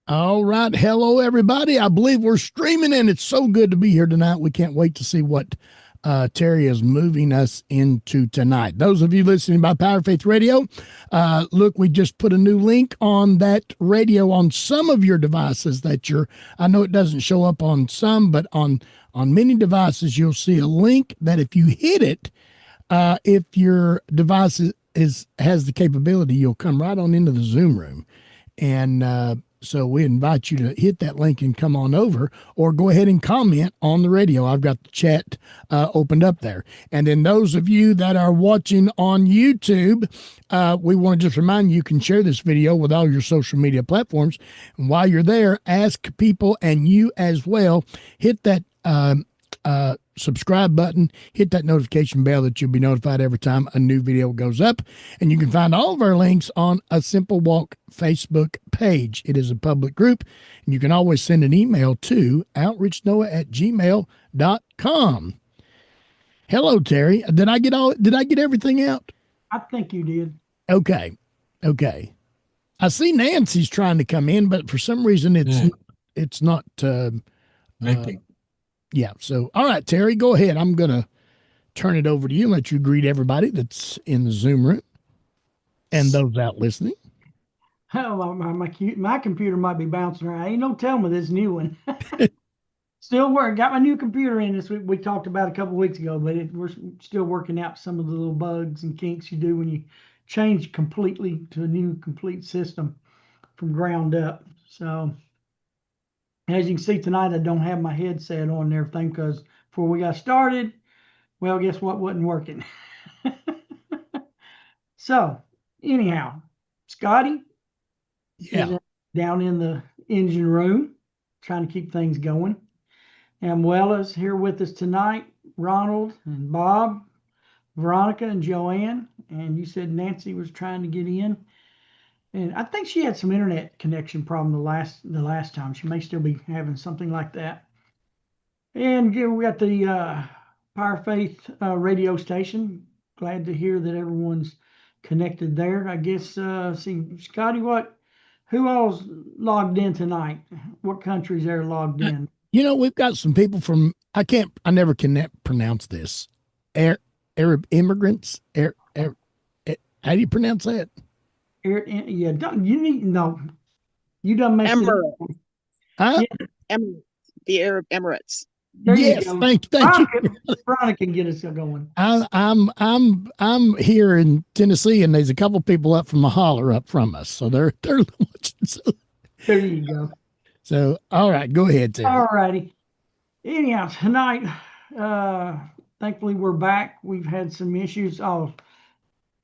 All right. Hello, everybody. I believe we're streaming, and it's so good to be here tonight. We can't wait to see what Terry is moving us into tonight. Those of you listening by Power Faith Radio, look, we just put a new link on that radio on some of your devices that I know it doesn't show up on some, but on many devices, you'll see a link that if you hit it, if your device has the capability, you'll come right on into the Zoom room. And so we invite you to hit that link and come on over, or go ahead and comment on the radio. I've got the chat opened up there. And then those of you that are watching on YouTube, we want to just remind you can share this video with all your social media platforms. And while you're there, ask people, and you as well, hit that subscribe button, hit that notification bell that you'll be notified every time a new video goes up. And you can find all of our links on a Simple Walk Facebook page. It is a public group, and you can always send an email to outreachnoah@gmail.com. Hello, Terry. Did I get everything out? I think you did. Okay. I see Nancy's trying to come in, but for some reason it's not Connecting. Yeah. So, all right, Terry, go ahead. I'm going to turn it over to you and let you greet everybody that's in the Zoom room and those out listening. Oh, my computer might be bouncing around. Ain't no telling with this new one. Still working. Got my new computer in this week. We talked about a couple weeks ago, but we're still working out some of the little bugs and kinks you do when you change completely to a new complete system from ground up. So, as you can see tonight, I don't have my headset on and everything because before we got started, well, guess what wasn't working? So, anyhow, Scotty is down in the engine room trying to keep things going. And Wella's here with us tonight, Ronald and Bob, Veronica and Joanne. And you said Nancy was trying to get in. And I think she had some internet connection problem the last time. She may still be having something like that. And we got the Power Faith radio station. Glad to hear that everyone's connected there. I guess, see, Scotty, who all's logged in tonight? What countries are logged in? We've got some people from, I never can pronounce this. Arab immigrants. How do you pronounce that? Yeah, you done messed it up. Huh? Yeah. The Arab Emirates. There yes, you go. thank you. Veronica can get us going. I'm here in Tennessee, and there's a couple people up from a holler up from us, so they're watching. So. There you go. So, all right, go ahead, Terry. All righty. Anyhow, tonight, thankfully we're back. We've had some issues. Oh,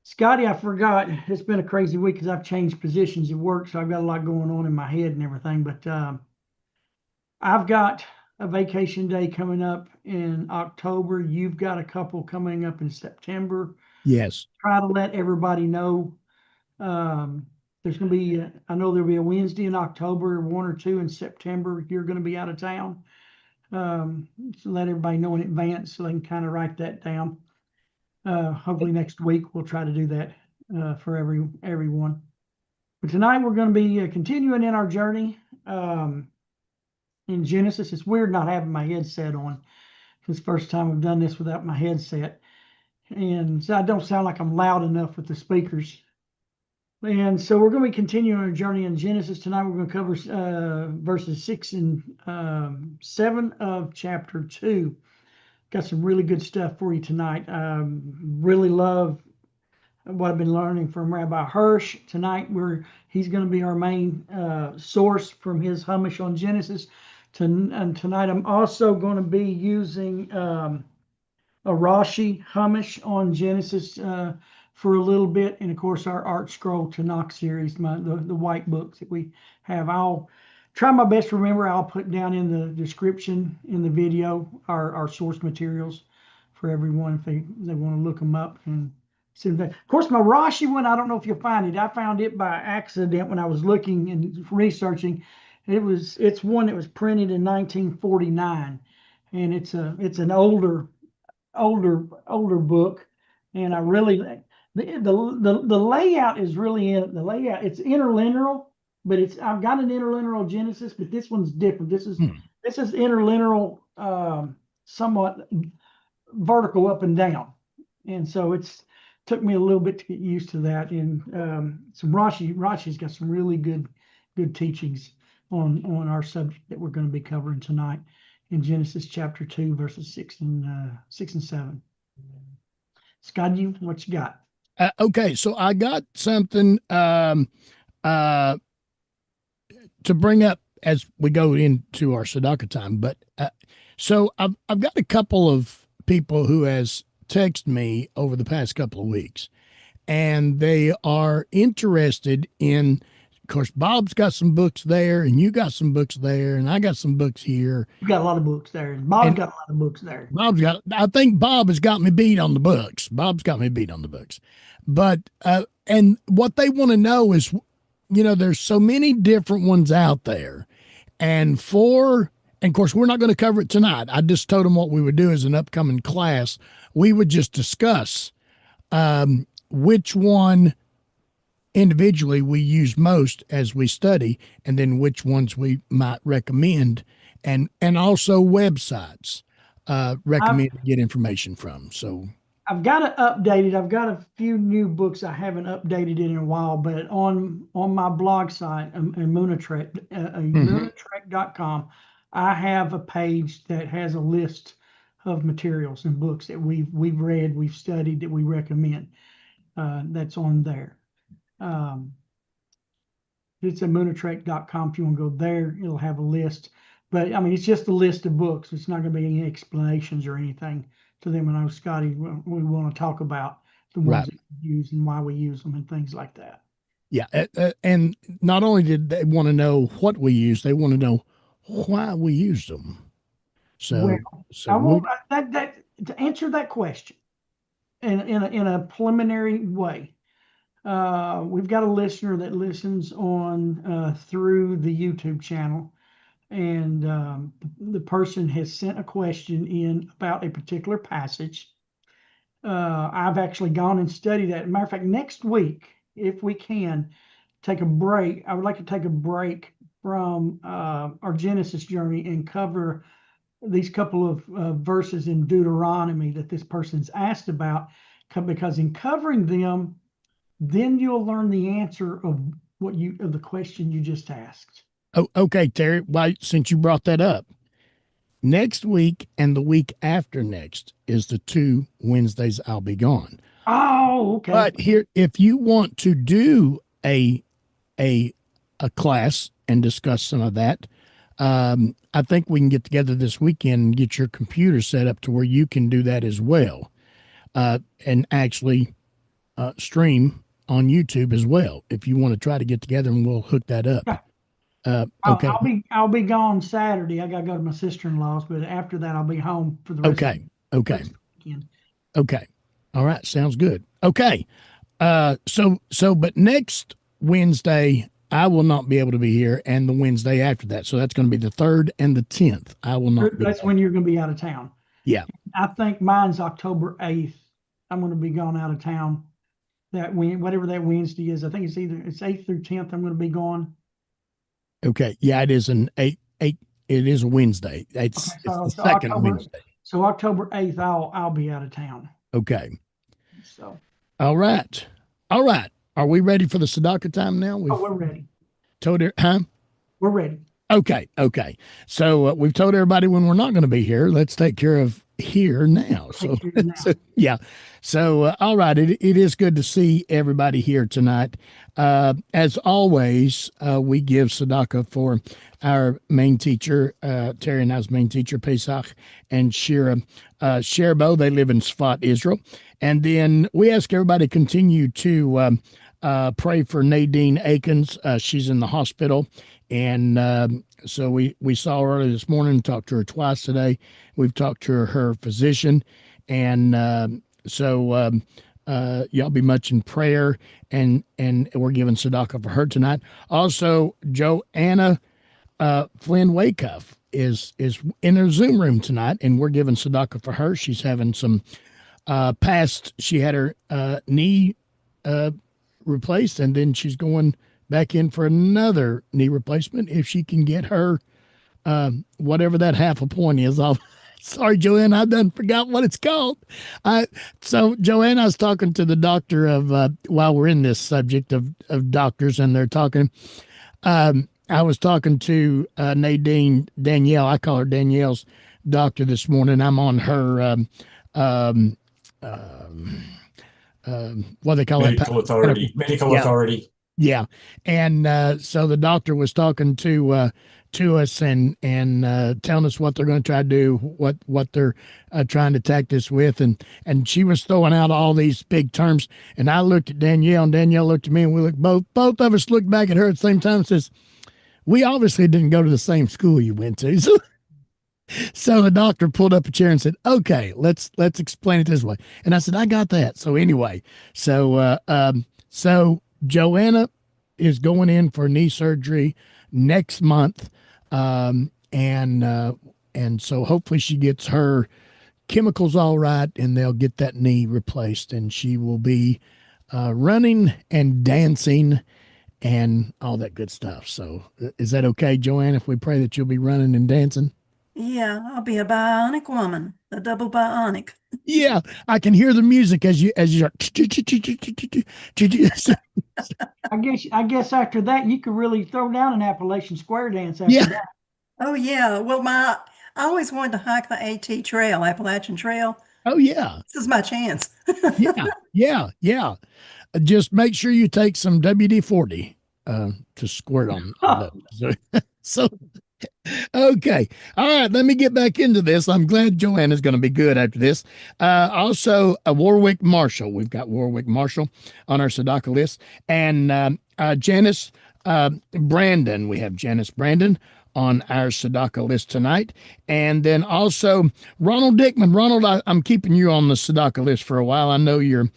Scotty, I forgot. It's been a crazy week because I've changed positions at work, so I've got a lot going on in my head and everything. But I've got a vacation day coming up in October. You've got a couple coming up in September. Yes. Try to let everybody know. There's going to be, I know there'll be a Wednesday in October, one or two in September. You're going to be out of town. So let everybody know in advance so they can kind of write that down. Hopefully next week we'll try to do that for everyone. But tonight we're going to be continuing in our journey in Genesis. It's weird not having my headset on. It's the first time I've done this without my headset. And so I don't sound like I'm loud enough with the speakers. And so we're going to be continuing our journey in Genesis. Tonight we're going to cover verses 6 and 7 of chapter 2. Got some really good stuff for you tonight. Really love what I've been learning from Rabbi Hirsch tonight. He's going to be our main source from his Chumash on Genesis. And tonight I'm also going to be using a Rashi Chumash on Genesis for a little bit, and of course our Artscroll Tanach series, the white books that we have. I'll try my best to remember. I'll put down in the description in the video our source materials for everyone if they want to look them up. And see that. Of course, my Rashi one, I don't know if you'll find it. I found it by accident when I was looking and researching. It's one that was printed in 1949, and it's an older book, and I really the layout is really the layout. It's interlinear, but I've got an interlinear Genesis, but this one's different. This is interlinear, somewhat vertical up and down, and so it's took me a little bit to get used to that. And some Rashi's got some really good teachings on our subject that we're going to be covering tonight in Genesis chapter 2, verses 6 and 7. Scott, what you got? Okay, so I got something to bring up as we go into our Tzedakah time. But so I've got a couple of people who has texted me over the past couple of weeks, and they are interested in. Of course, Bob's got some books there, and you got some books there, and I got some books here. You got a lot of books there, and Bob's got a lot of books there. I think Bob has got me beat on the books. But and what they want to know is, there's so many different ones out there, and of course, we're not going to cover it tonight. I just told them what we would do as an upcoming class. We would just discuss which one individually we use most as we study, and then which ones we might recommend, and also websites recommend to get information from. So I've got to update it. I've got a few new books I haven't updated in a while, but on my blog site, Moonatrek.com, I have a page that has a list of materials and books that we've read, we've studied, that we recommend. That's on there. It's at Moonatrek.com. If you want to go there, it'll have a list. But I mean, it's just a list of books. It's not going to be any explanations or anything to them. And I know, Scotty, we want to talk about the ones that we use and why we use them and things like that. Yeah. And not only did they want to know what we use, they want to know why we use them. So, I want that to answer that question in a preliminary way. We've got a listener that listens on through the YouTube channel, and the person has sent a question in about a particular passage. I've actually gone and studied that. As a matter of fact, next week, if we can take a break, I would like to take a break from our Genesis journey and cover these couple of verses in Deuteronomy that this person's asked about, because in covering them, then you'll learn the answer of the question you just asked. Oh, okay, Terry. Well, since you brought that up, next week and the week after next is the 2 Wednesdays I'll be gone. Oh, okay. But here, if you want to do a class and discuss some of that, I think we can get together this weekend and get your computer set up to where you can do that as well, and actually stream on YouTube as well. If you want to try to get together, and we'll hook that up. Okay. I'll be gone Saturday. I got to go to my sister-in-law's, but after that, I'll be home for the rest of the weekend. Okay. All right. Sounds good. Okay. But next Wednesday, I will not be able to be here, and the Wednesday after that. So that's going to be the 3rd and the 10th. I will not be. That's when you're going to be out of town. Yeah. I think mine's October 8th. I'm going to be gone out of town. Whatever that Wednesday is, I think it's 8th through 10th. I'm going to be gone. Okay. Yeah, it is an 8. It is a Wednesday. It's the second Wednesday. So October 8th, I'll be out of town. Okay. So. All right. Are we ready for the Tzedakah time now? We're ready. We're ready. Okay. So we've told everybody when we're not going to be here. Let's take care of here now. Yeah. So, all right. It is good to see everybody here tonight. As always, we give tzedakah for our main teacher, Terry and I's main teacher, Pesach and Shira Sherbo. They live in Sfat, Israel. And then we ask everybody to continue to pray for Nadine Akins. She's in the hospital. And so we saw her early this morning, talked to her twice today. We've talked to her physician. And so y'all be much in prayer. And we're giving tzedakah for her tonight. Also, Joanna Flynn Wakehuff is in her Zoom room tonight, and we're giving tzedakah for her. She's having some she had her knee replaced, and then she's going back in for another knee replacement if she can get her whatever that half a point is. Sorry, Joanne, I done forgot what it's called. So Joanne, I was talking to the doctor of while we're in this subject of doctors, and they're talking. I was talking to Nadine Danielle. I call her Danielle's doctor this morning. I'm on her what they call medical it? authority. Medical authority. Yeah, and so the doctor was talking to us and telling us what they're going to try to do, what they're trying to attack this with, and she was throwing out all these big terms, and I looked at Danielle, and Danielle looked at me, and we looked both of us looked back at her at the same time and says, "We obviously didn't go to the same school you went to." So the doctor pulled up a chair and said, "Okay, let's explain it this way." And I said, "I got that." So anyway, so Joanna is going in for knee surgery next month, and so hopefully she gets her chemicals all right, and they'll get that knee replaced, and she will be running and dancing and all that good stuff. So is that okay, Joanne, if we pray that you'll be running and dancing? Yeah, I'll be a bionic woman, a double bionic. Yeah, I can hear the music as you I guess after that you could really throw down an Appalachian Square dance after that. Oh yeah. Well, I always wanted to hike the AT Trail, Appalachian Trail. Oh yeah. This is my chance. Yeah. Just make sure you take some WD-40 to squirt on those. So okay. All right. Let me get back into this. I'm glad Joanna's going to be good after this. Also, Warwick Marshall. We've got Warwick Marshall on our Tzedakah list. And Janice Brandon. We have Janice Brandon on our Tzedakah list tonight. And then also Ronald Dickman. Ronald, I'm keeping you on the Tzedakah list for a while. I know you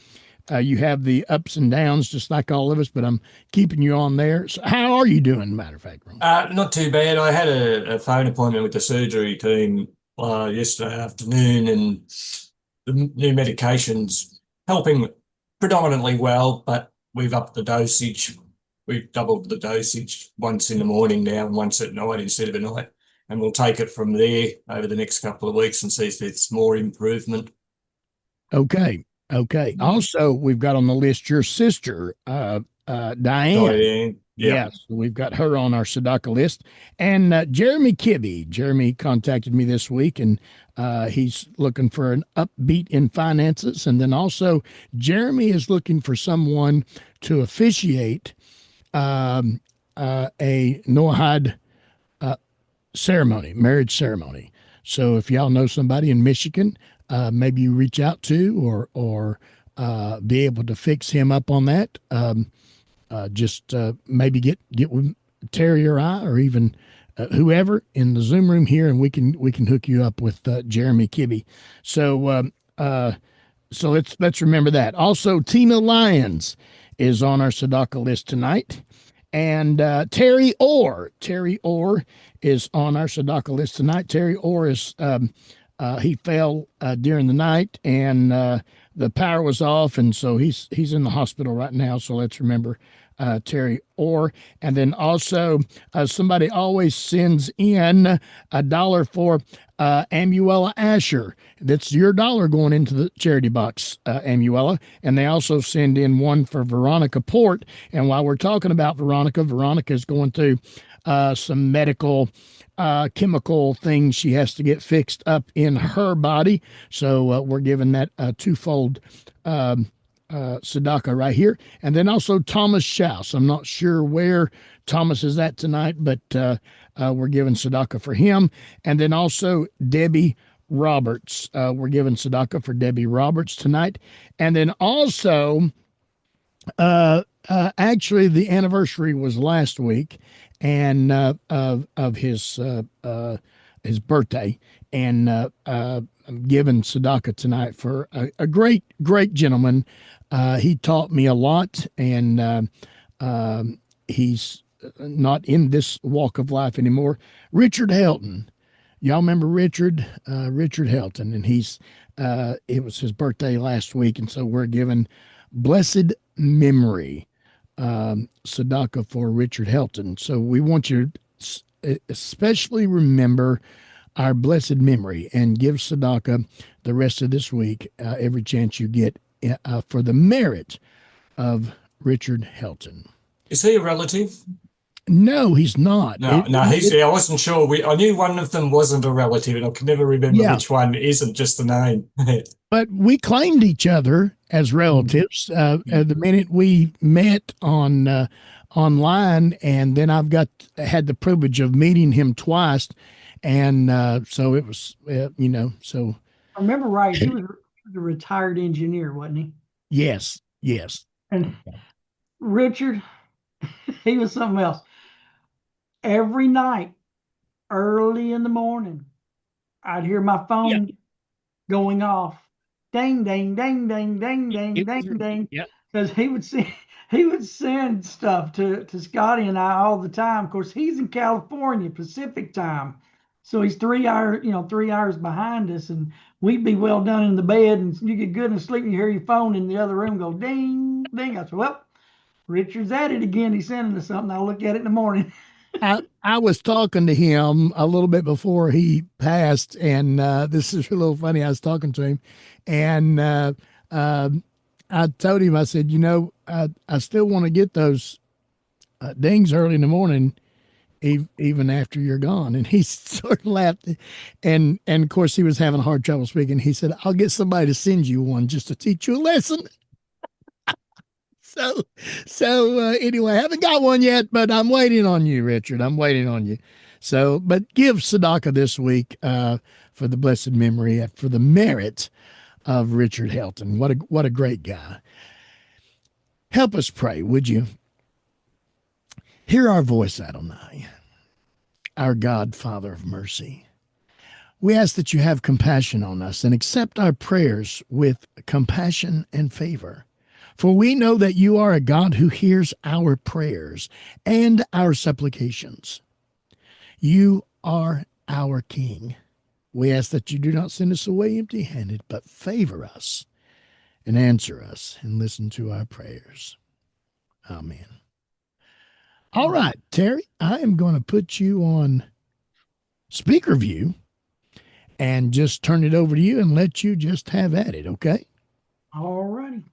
have the ups and downs just like all of us, but I'm keeping you on there. So how are you doing, matter of fact? Not too bad. I had a phone appointment with the surgery team yesterday afternoon, and the new medication's helping predominantly well, but we've upped the dosage. We've doubled the dosage, once in the morning now and once at night instead of a night. And we'll take it from there over the next couple of weeks and see if there's more improvement. Okay. Also, we've got on the list your sister, Diane. Yes, we've got her on our Tzedakah list. And Jeremy Kibbe. Jeremy contacted me this week, and he's looking for an upbeat in finances. And then also, Jeremy is looking for someone to officiate a Noahide ceremony, marriage ceremony. So if y'all know somebody in Michigan, maybe you reach out to or be able to fix him up on that. Just maybe get with Terry or I, or even whoever in the Zoom room here, and we can hook you up with Jeremy Kibbe. So let's remember that. Also, Tina Lyons is on our Tzedakah list tonight, and Terry Orr is on our Tzedakah list tonight. Terry Orr is he fell during the night, and the power was off, and so he's in the hospital right now. So let's remember Terry Orr. And then also somebody always sends in $1 for Amuela Asher. That's your dollar going into the charity box, Amuela. And they also send in one for Veronica Port. And while we're talking about Veronica is going through some medical chemical things she has to get fixed up in her body. So we're giving that twofold tzedakah right here. And then also Thomas Schaus. I'm not sure where Thomas is at tonight, but we're giving tzedakah for him. And then also Debbie Roberts. We're giving tzedakah for Debbie Roberts tonight. And then also, actually the anniversary was last week, and of his birthday, and I'm giving tzedakah tonight for a great gentleman. He taught me a lot, and he's not in this walk of life anymore. Richard Helton. Y'all remember Richard Helton, and it was his birthday last week, and so we're giving blessed memory tzedakah for Richard Helton. So we want you to especially remember our blessed memory and give tzedakah the rest of this week, every chance you get, for the merit of Richard Helton. Is he a relative? No, he's not. No, I wasn't sure. I knew one of them wasn't a relative, and I could never remember which one isn't, just the name. But we claimed each other as relatives the minute we met on online, and then had the privilege of meeting him twice, and so it was, so. I remember right, he was a retired engineer, wasn't he? Yes. And Richard, he was something else. Every night, early in the morning, I'd hear my phone going off. Ding, ding, ding, ding, ding, ding, ding, ding. Because he would send stuff to Scotty and I all the time. Of course, he's in California, Pacific time. So he's 3 hours behind us, and we'd be well done in the bed, and you get good and sleep, and you hear your phone in the other room go ding, ding. I said, well, Richard's at it again. He's sending us something. I'll look at it in the morning. I was talking to him a little bit before he passed, and this is a little funny. I was talking to him, and I told him, I said, I still want to get those dings early in the morning, even after you're gone. And he sort of laughed, and of course he was having a hard trouble speaking. He said, I'll get somebody to send you one just to teach you a lesson. So anyway, I haven't got one yet, but I'm waiting on you, Richard. I'm waiting on you. So, but give tzedakah this week for the blessed memory, for the merit of Richard Helton. What a great guy. Help us pray, would you? Hear our voice, Adonai, our God, Father of mercy. We ask that you have compassion on us and accept our prayers with compassion and favor. For we know that you are a God who hears our prayers and our supplications. You are our King. We ask that you do not send us away empty-handed, but favor us and answer us and listen to our prayers. Amen. All right, Terry, I am going to put you on speaker view and just turn it over to you and let you just have at it, okay? All righty.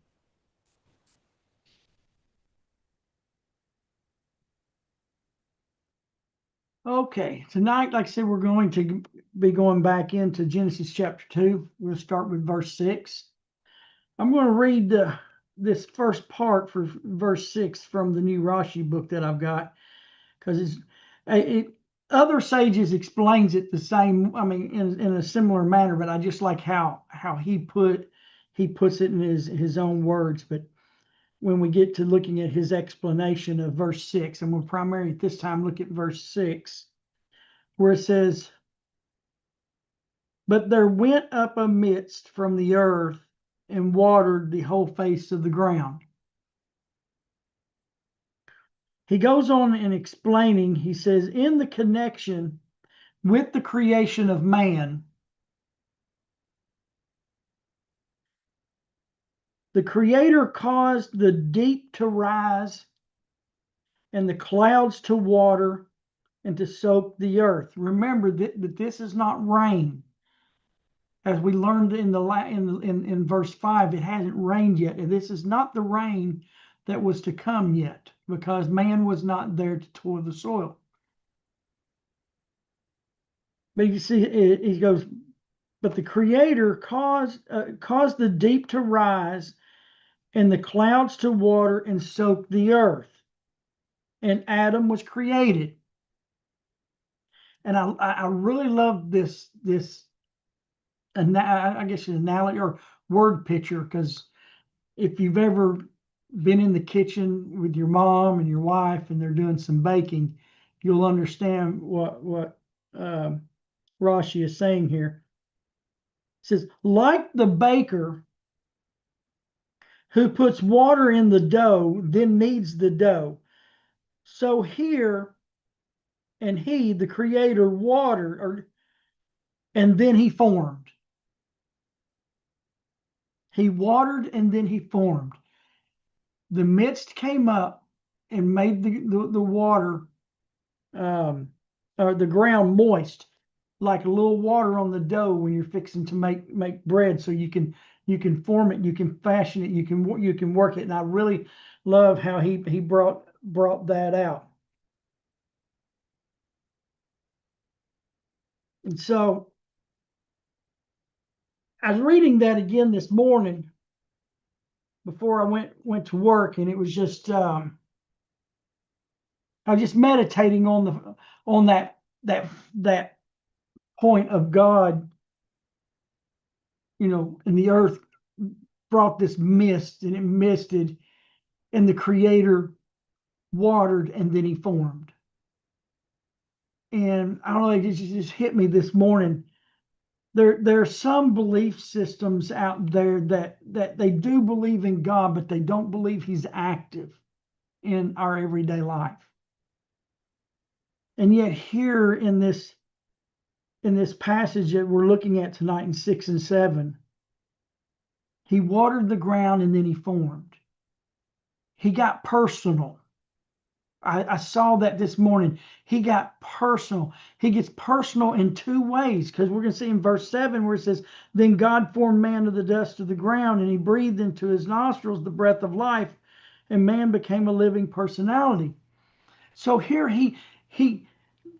Okay, tonight, like I said, we're going to be going back into Genesis chapter 2. We'll start with verse 6. I'm going to read this first part for verse 6 from the new Rashi book that I've got, because other sages explains it the same, in a similar manner, but I just like how he puts it in his own words. But when we get to looking at his explanation of verse 6, and we'll primarily at this time look at verse 6, where it says, but there went up a mist from the earth and watered the whole face of the ground. He goes on in explaining, he says, in the connection with the creation of man, the Creator caused the deep to rise and the clouds to water and to soak the earth. Remember that this is not rain. As we learned in verse 5, it hasn't rained yet. And this is not the rain that was to come yet, because man was not there to toil the soil. But you see, he goes, but the Creator caused the deep to rise and the clouds to water and soak the earth. And Adam was created. And I really love this I guess an analogy or word picture, because if you've ever been in the kitchen with your mom and your wife and they're doing some baking, you'll understand what Rashi is saying here. It says, like the baker who puts water in the dough, then kneads the dough. So here, and he, the Creator, watered, and then he formed. He watered and then he formed. The mist came up and made the water or the ground moist, like a little water on the dough when you're fixing to make bread, so you can form it, you can fashion it, you can work it. And I really love how he brought that out. And so I was reading that again this morning before I went to work, and it was just I was just meditating on that point of God, and the earth brought this mist, and it misted, and the Creator watered, and then he formed. And I don't know, it just hit me this morning. There are some belief systems out there that they do believe in God, but they don't believe he's active in our everyday life. And yet here in this passage that we're looking at tonight in 6 and 7, he watered the ground and then he formed. He got personal. I saw that this morning. He got personal. He gets personal in two ways, because we're going to see in verse 7 where it says, then God formed man of the dust of the ground, and he breathed into his nostrils the breath of life, and man became a living personality. So here he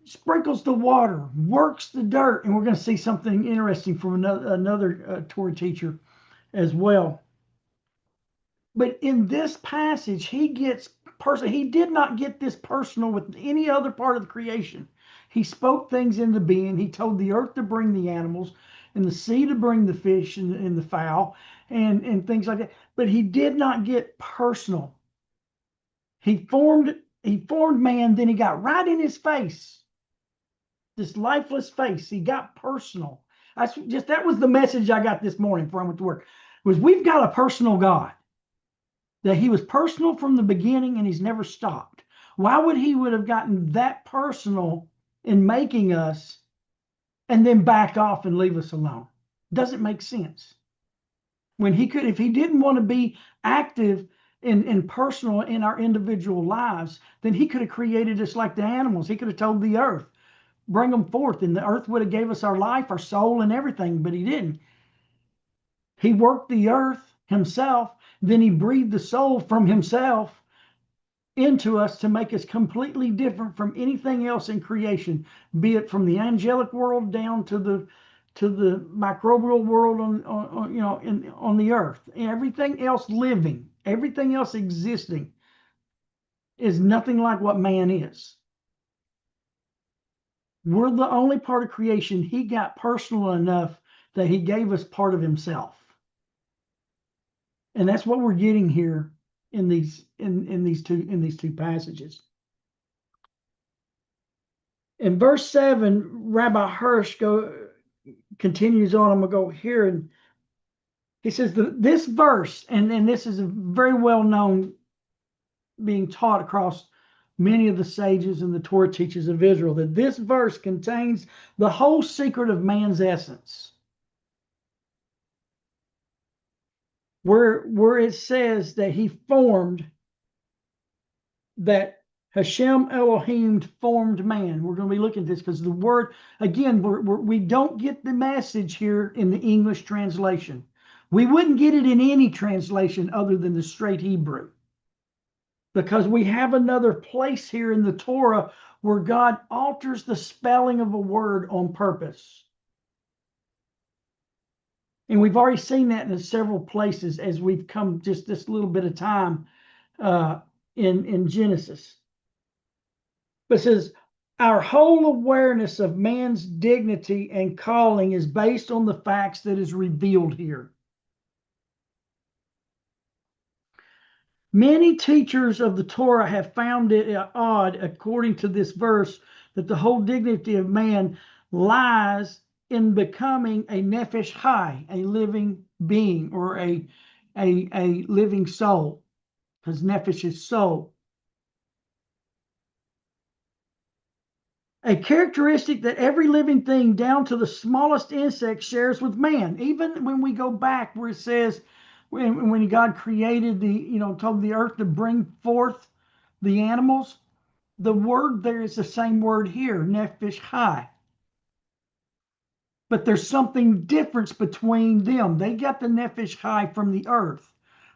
sprinkles the water, works the dirt, and we're going to see something interesting from another Torah teacher as well. But in this passage, he gets personal. He did not get this personal with any other part of the creation. He spoke things into being. He told the earth to bring the animals, and the sea to bring the fish and the fowl, and things like that. But he did not get personal. He formed man, then he got right in his face, this lifeless face. He got personal. That was the message I got this morning before I went to work. Was we've got a personal God. That he was personal from the beginning, and he's never stopped. Why would he would have gotten that personal in making us and then back off and leave us alone? Doesn't make sense. When he could, if he didn't want to be active and personal in our individual lives, then he could have created us like the animals. He could have told the earth, bring them forth, and the earth would have gave us our life, our soul, and everything, but he didn't. He worked the earth himself, then he breathed the soul from himself into us to make us completely different from anything else in creation, be it from the angelic world down to the microbial world on the earth. Everything else living, everything else existing is nothing like what man is. We're the only part of creation he got personal enough that he gave us part of himself. And that's what we're getting here in these two passages. In verse 7, Rabbi Hirsch continues on. I'm gonna go here, and he says this verse, and this is a very well known, being taught across many of the sages and the Torah teachers of Israel, that this verse contains the whole secret of man's essence. Where it says that he formed, that Hashem Elohim formed man. We're going to be looking at this because the word, again, we don't get the message here in the English translation. We wouldn't get it in any translation other than the straight Hebrew, because we have another place here in the Torah where God alters the spelling of a word on purpose. And we've already seen that in several places as we've come just this little bit of time in Genesis. But it says, our whole awareness of man's dignity and calling is based on the facts that is revealed here. Many teachers of the Torah have found it odd, according to this verse, that the whole dignity of man lies in becoming a nefesh chai, a living being, or a living soul, because nefesh is soul. A characteristic that every living thing, down to the smallest insect, shares with man. Even when we go back where it says, when God created told the earth to bring forth the animals, the word there is the same word here, nefesh chai. But there's something different between them. They got the nefesh chai from the earth.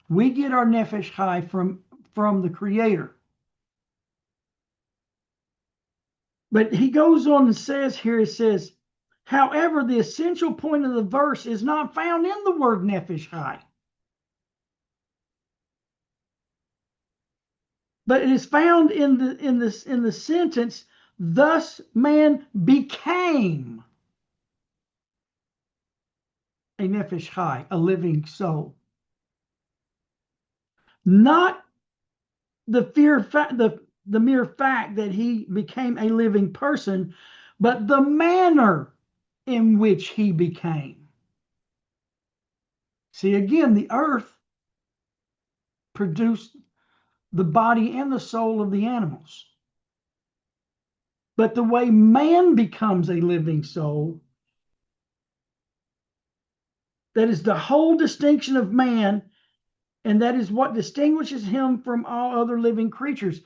We get our nefesh chai from the Creator. But he goes on and says here, it says, however, the essential point of the verse is not found in the word nefesh chai, but it is found in the sentence, thus man became a nefesh chai, a living soul. Not the mere fact that he became a living person, but the manner in which he became. See, again, the earth produced the body and the soul of the animals. But the way man becomes a living soul, that is the whole distinction of man, and that is what distinguishes him from all other living creatures.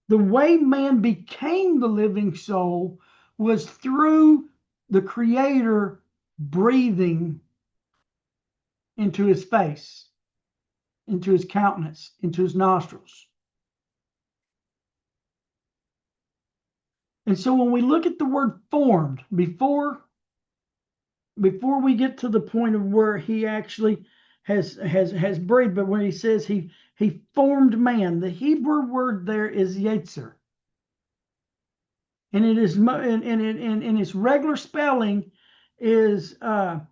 The way man became the living soul was through the Creator breathing into his face, into his countenance, into his nostrils. And so when we look at the word formed, before we get to the point of where he actually has breathed, but when he says he formed man, the Hebrew word there is yetzer. And it is in its regular spelling is Yud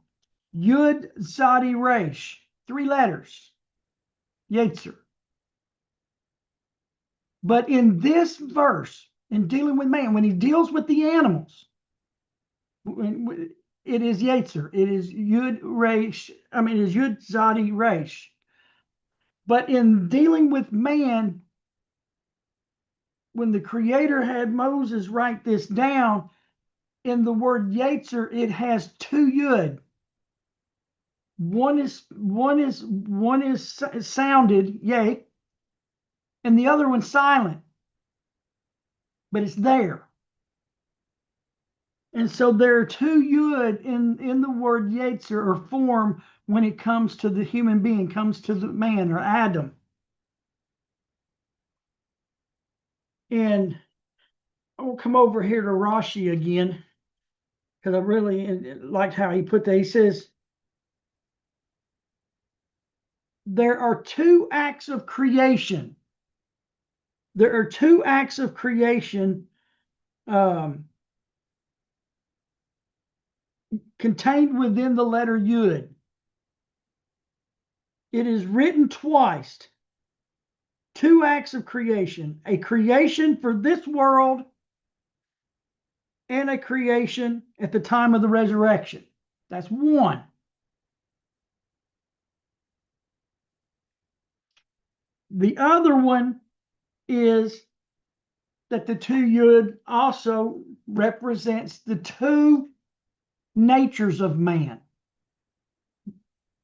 Zadi Resh, 3 letters, Yetzer. But in this verse, in dealing with man, when he deals with the animals, it is Yetzer. It is Yud Resh. I mean, it is Yud Zadi Resh. But in dealing with man, when the Creator had Moses write this down, in the word Yetzer, it has 2 Yud. One is sounded, yay, and the other one's silent. But it's there. And so there are 2 Yud in the word Yetzer, or form, when it comes to the human being, comes to the man or Adam. And I'll come over here to Rashi again, because I really liked how he put that. He says, there are 2 acts of creation. There are 2 acts of creation contained within the letter Yud. It is written twice. 2 acts of creation. A creation for this world and a creation at the time of the resurrection. That's one. The other one is that the 2 Yud also represents the 2 natures of man,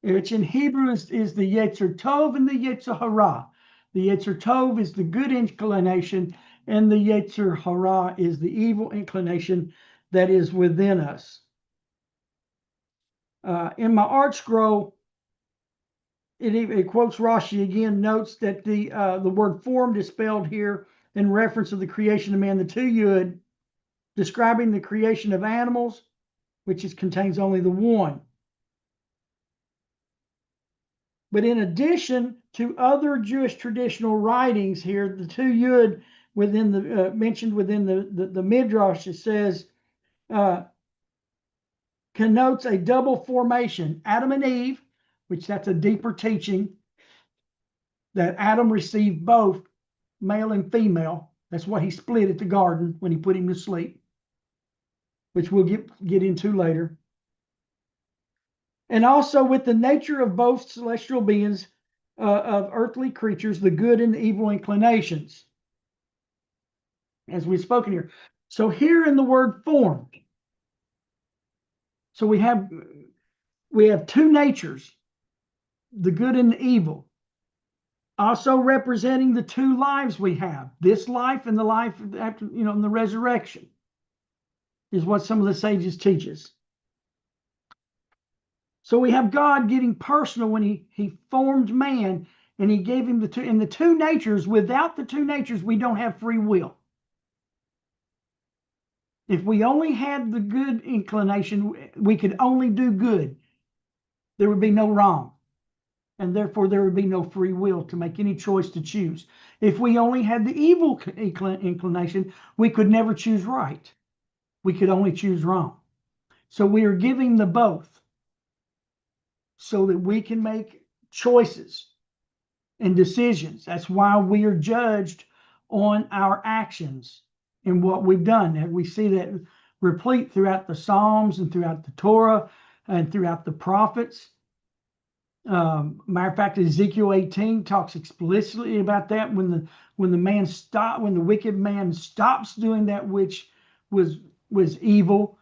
which in Hebrew is the Yetzer Tov and the Yetzer Hara. The Yetzer Tov is the good inclination, and the Yetzer Hara is the evil inclination that is within us. In my Artscroll, it quotes Rashi again, notes that the word formed is spelled here in reference to the creation of man, the 2 Yud, describing the creation of animals, which contains only the 1. But in addition to other Jewish traditional writings here, the 2 Yud within the mentioned within the Midrash, it says, connotes a double formation. Adam and Eve, which that's a deeper teaching, that Adam received both male and female. That's what he split at the garden when he put him to sleep, which we'll get into later. And also with the nature of both celestial beings, of earthly creatures, the good and the evil inclinations, as we've spoken here. So here in the word formed, so we have 2 natures, the good and the evil. Also representing the two lives we have, this life and the life after, in the resurrection, is what some of the sages teaches. So we have God getting personal when he formed man, and he gave him the two, and the two natures. Without the two natures, we don't have free will. If we only had the good inclination, we could only do good. There would be no wrong. And therefore, there would be no free will to make any choice to choose. If we only had the evil inclination, we could never choose right. We could only choose wrong. So we are giving the both so that we can make choices and decisions. That's why we are judged on our actions and what we've done. And we see that replete throughout the Psalms and throughout the Torah and throughout the prophets. Matter of fact, Ezekiel 18 talks explicitly about that when the wicked man stops doing that which was evil,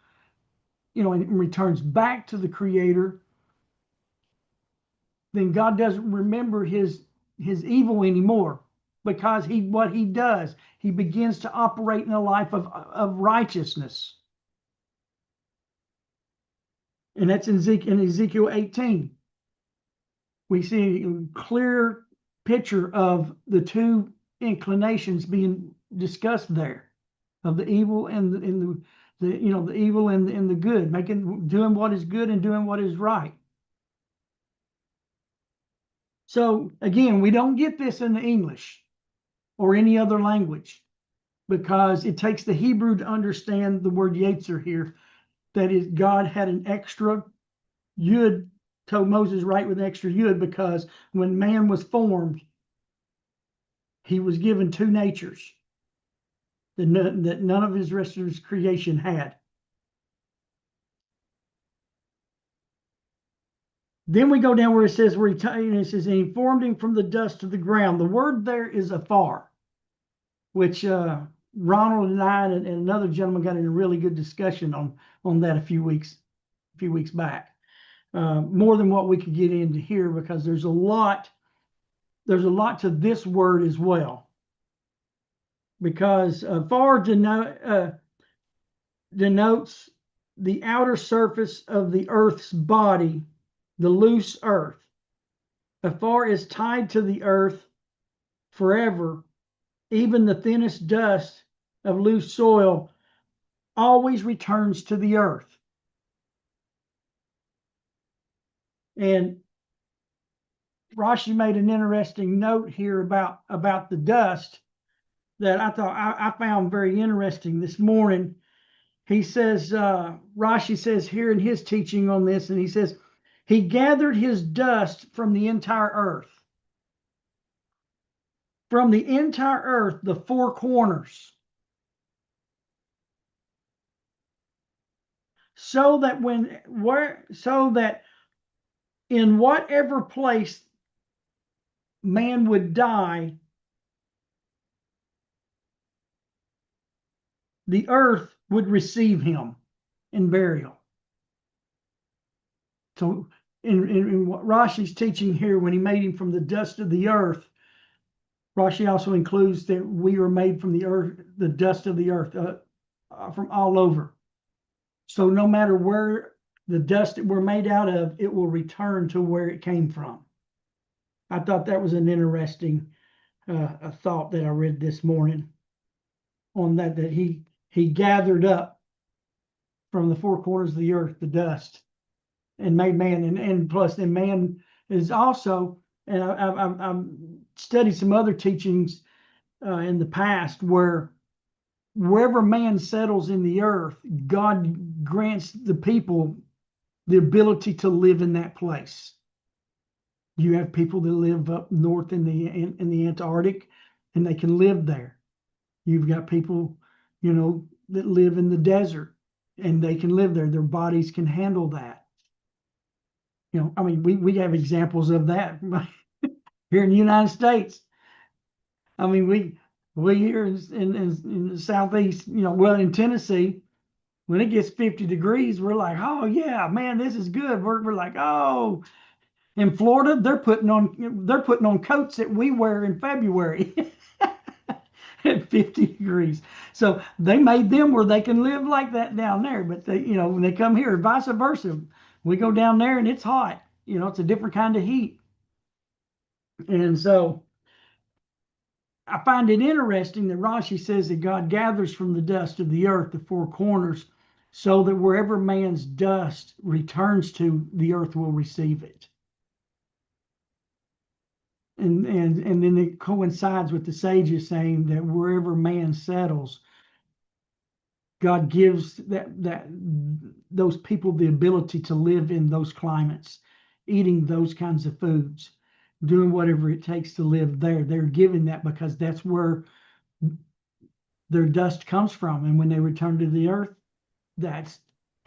and returns back to the Creator, then God doesn't remember his evil anymore, because what he does, he begins to operate in a life of righteousness. And that's in Ezekiel 18. We see a clear picture of the two inclinations being discussed there, of the evil and the evil and the good, doing what is good and doing what is right. So again, we don't get this in the English or any other language, because it takes the Hebrew to understand the word Yetzer here. That is, God had an extra yud, told Moses write with an extra yud, because when man was formed, he was given two natures that none of his rest of his creation had. Then we go down where it says, it says, and he formed him from the dust of the ground. The word there is afar, which Ronald and I and another gentleman got in a really good discussion on that a few weeks back. More than what we could get into here, because there's a lot to this word as well. Because far denotes the outer surface of the earth's body, the loose earth. Afar is tied to the earth forever. Even the thinnest dust of loose soil always returns to the earth. And Rashi made an interesting note here about the dust that I found very interesting this morning. He says, Rashi says here in his teaching on this, and he says, he gathered his dust from the entire earth. From the entire earth, the four corners. So that in whatever place man would die, the earth would receive him in burial. So in what Rashi's teaching here, when he made him from the dust of the earth, Rashi also includes that we are made from the earth, the dust of the earth, from all over. So no matter where the dust that we're made out of, it will return to where it came from. I thought that was an interesting a thought that I read this morning on that he gathered up from the four corners of the earth the dust and made man, and plus then man is also, and I've studied some other teachings in the past where wherever man settles in the earth, God grants the people the ability to live in that place. You have people that live up north in the Antarctic, and they can live there. You've got people, that live in the desert, and they can live there. Their bodies can handle that. We have examples of that here in the United States. We here in the Southeast, in Tennessee, when it gets 50 degrees, we're like, oh yeah, man, this is good. We're like, oh, In Florida, they're putting on coats that we wear in February at 50 degrees. So they made them where they can live like that down there. But they, when they come here, vice versa, we go down there and it's hot. It's a different kind of heat. And so I find it interesting that Rashi says that God gathers from the dust of the earth the four corners, so that wherever man's dust returns to, the earth will receive it. And then it coincides with the sages saying that wherever man settles, God gives those people the ability to live in those climates, eating those kinds of foods, doing whatever it takes to live there. They're given that because that's where their dust comes from. And when they return to the earth, that's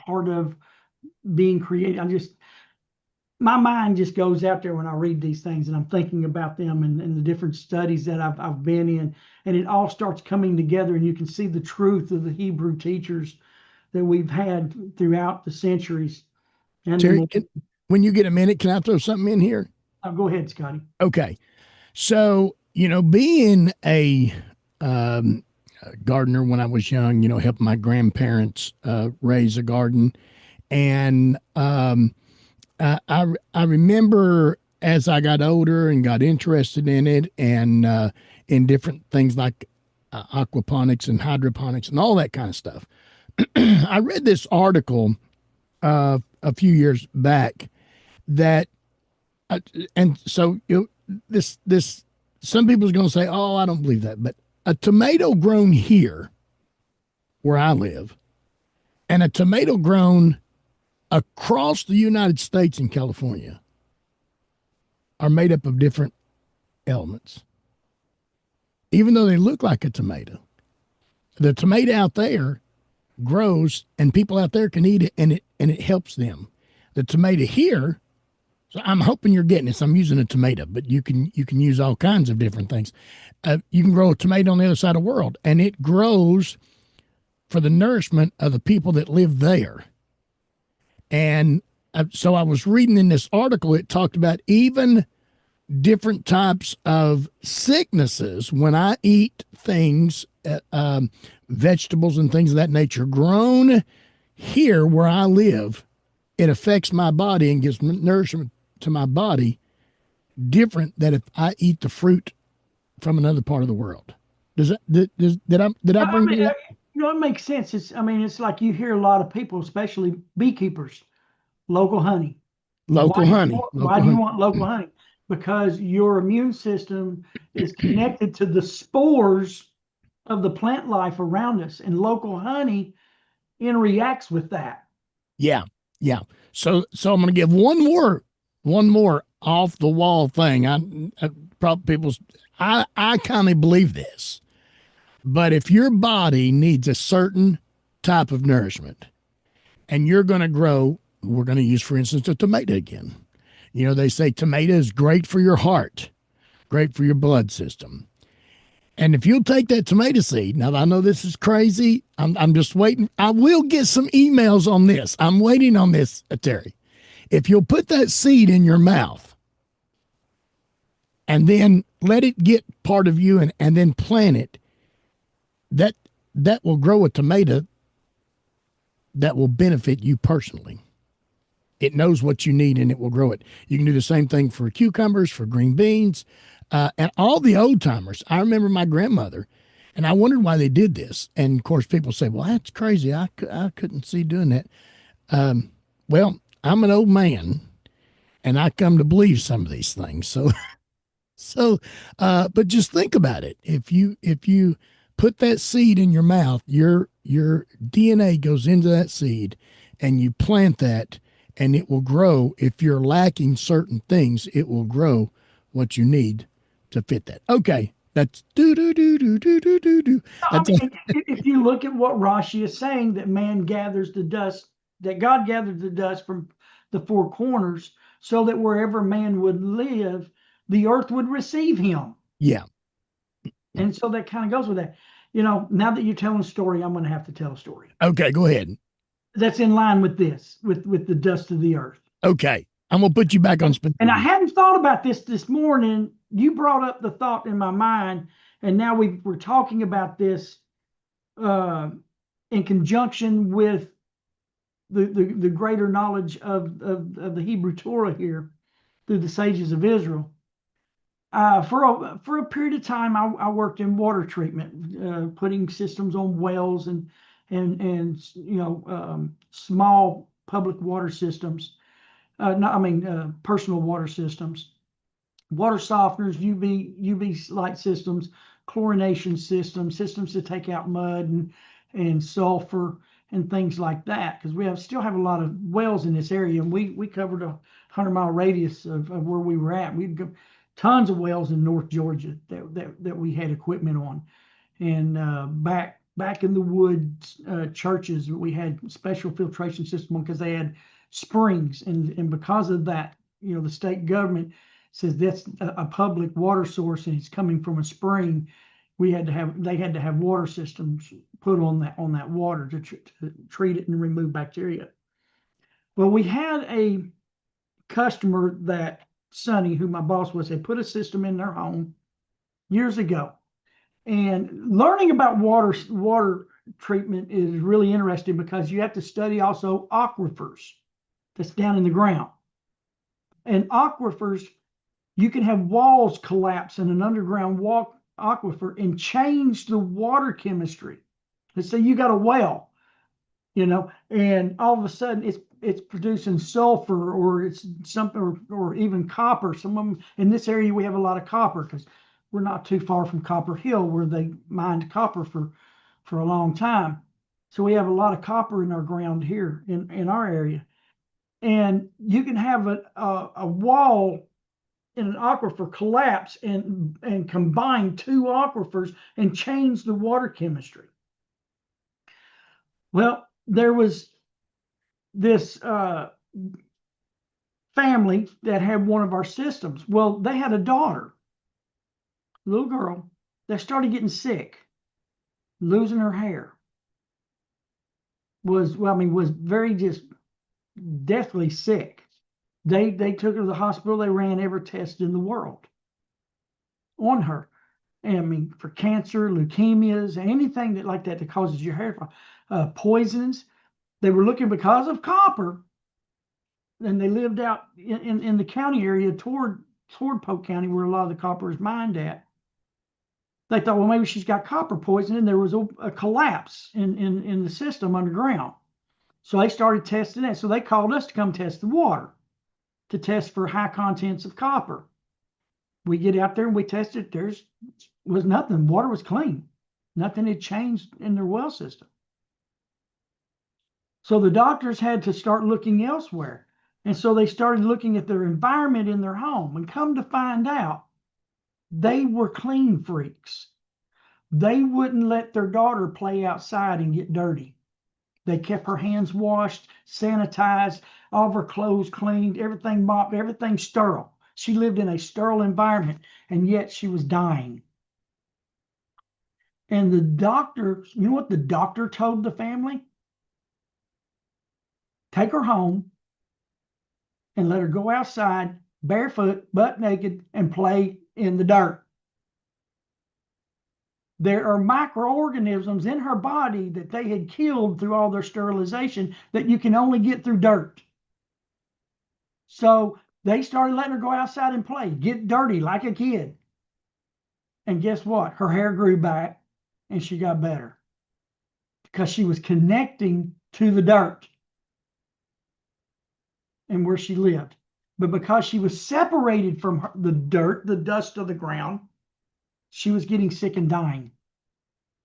part of being created. My mind just goes out there when I read these things, and I'm thinking about them and the different studies that I've been in, and it all starts coming together, and you can see the truth of the Hebrew teachers that we've had throughout the centuries. And Terry, when you get a minute, can I throw something in here? Go ahead, Scotty. Okay. So, being a gardener when I was young, helping my grandparents raise a garden. And I remember as I got older and got interested in it and in different things like aquaponics and hydroponics and all that kind of stuff. I read this article a few years back that, and so this some people's going to say, "Oh, I don't believe that," but a tomato grown here, where I live, and a tomato grown across the United States in California are made up of different elements. Even though they look like a tomato, the tomato out there grows and people out there can eat it, and it helps them. The tomato here, so I'm hoping you're getting this. I'm using a tomato, but you can use all kinds of different things. You can grow a tomato on the other side of the world, and it grows for the nourishment of the people that live there. And so I was reading in this article, it talked about even different types of sicknesses when I eat things, vegetables and things of that nature grown here where I live. It affects my body and gives nourishment to my body different than if I eat the fruit from another part of the world. Did I bring that up? It makes sense. It's like you hear a lot of people, especially beekeepers, local honey. Local honey. Why do you want local honey? Because your immune system is connected to the spores of the plant life around us, and local honey interacts with that. Yeah. So I'm going to give one more off the wall thing. I kind of believe this, but if your body needs a certain type of nourishment and you're going to grow, we're going to use, for instance, a tomato again. They say tomato is great for your heart, great for your blood system. And if you'll take that tomato seed, now I know this is crazy. I'm just waiting. I will get some emails on this. I'm waiting on this, Terry. If you'll put that seed in your mouth and then let it get part of you and then plant it, that will grow a tomato that will benefit you personally. It knows what you need and it will grow it. You can do the same thing for cucumbers, for green beans, and all the old timers. I remember my grandmother, and I wondered why they did this. And of course, people say, "Well, that's crazy. I couldn't see doing that." Well, I'm an old man, and I come to believe some of these things. But just think about it. If you put that seed in your mouth, your DNA goes into that seed, and you plant that. And it will grow. If you're lacking certain things, it will grow what you need to fit that. Okay, that's do. If you look at what Rashi is saying, that man gathers the dust, that God gathered the dust from the four corners, so that wherever man would live, the earth would receive him. Yeah. And so that kind of goes with that. Now that you're telling a story, I'm going to have to tell a story. Okay, go ahead. That's in line with this, with the dust of the earth. Okay. I'm going to put you back on spin. And I hadn't thought about this morning. You brought up the thought in my mind, and now we're talking about this in conjunction with the greater knowledge of the Hebrew Torah here through the sages of Israel. For a period of time, I worked in water treatment, putting systems on wells and small public water systems. Personal water systems, water softeners, UV light systems, chlorination systems to take out mud and sulfur and things like that. Because we still have a lot of wells in this area, and we covered a 100-mile radius of where we were at. We'd go tons of wells in North Georgia that we had equipment on, and back in the woods, churches, we had special filtration system on because they had springs, and because of that, the state government says that's a public water source and it's coming from a spring. They had to have water systems put on that water to treat it and remove bacteria. Well, we had a customer that Sonny, who my boss was, had put a system in their home years ago, and learning about water treatment is really interesting because you have to study also aquifers that's down in the ground. And aquifers, you can have walls collapse in an underground aquifer and change the water chemistry. Let's say you got a well, and all of a sudden it's producing sulfur, or it's something, or even copper. Some of them in this area, we have a lot of copper because we're not too far from Copper Hill, where they mined copper for a long time. So we have a lot of copper in our ground here in our area. And you can have a wall in an aquifer collapse and combine two aquifers and change the water chemistry. Well, there was this family that had one of our systems. Well, they had a daughter, little girl, that started getting sick, losing her hair. Was very just deathly sick. They took her to the hospital. They ran every test in the world on her. And for cancer, leukemias, anything like that causes your hair, poisons. They were looking because of copper. And they lived out in the county area toward Polk County, where a lot of the copper is mined at. They thought, well, maybe she's got copper poisoning. And there was a collapse in the system underground. So they started testing it. So they called us to come test the water, to test for high contents of copper. We get out there and we test it. There was nothing. Water was clean. Nothing had changed in their well system. So the doctors had to start looking elsewhere. And so they started looking at their environment in their home, and come to find out, they were clean freaks. They wouldn't let their daughter play outside and get dirty. They kept her hands washed, sanitized, all of her clothes cleaned, everything mopped, everything sterile. She lived in a sterile environment, and yet she was dying. And the doctor, you know what the doctor told the family? Take her home and let her go outside barefoot, butt naked, and play in the dirt. There are microorganisms in her body that they had killed through all their sterilization that you can only get through dirt. So they started letting her go outside and play, get dirty like a kid. And guess what? Her hair grew back and she got better because she was connecting to the dirt and where she lived. But because she was separated from the dirt, the dust of the ground, she was getting sick and dying.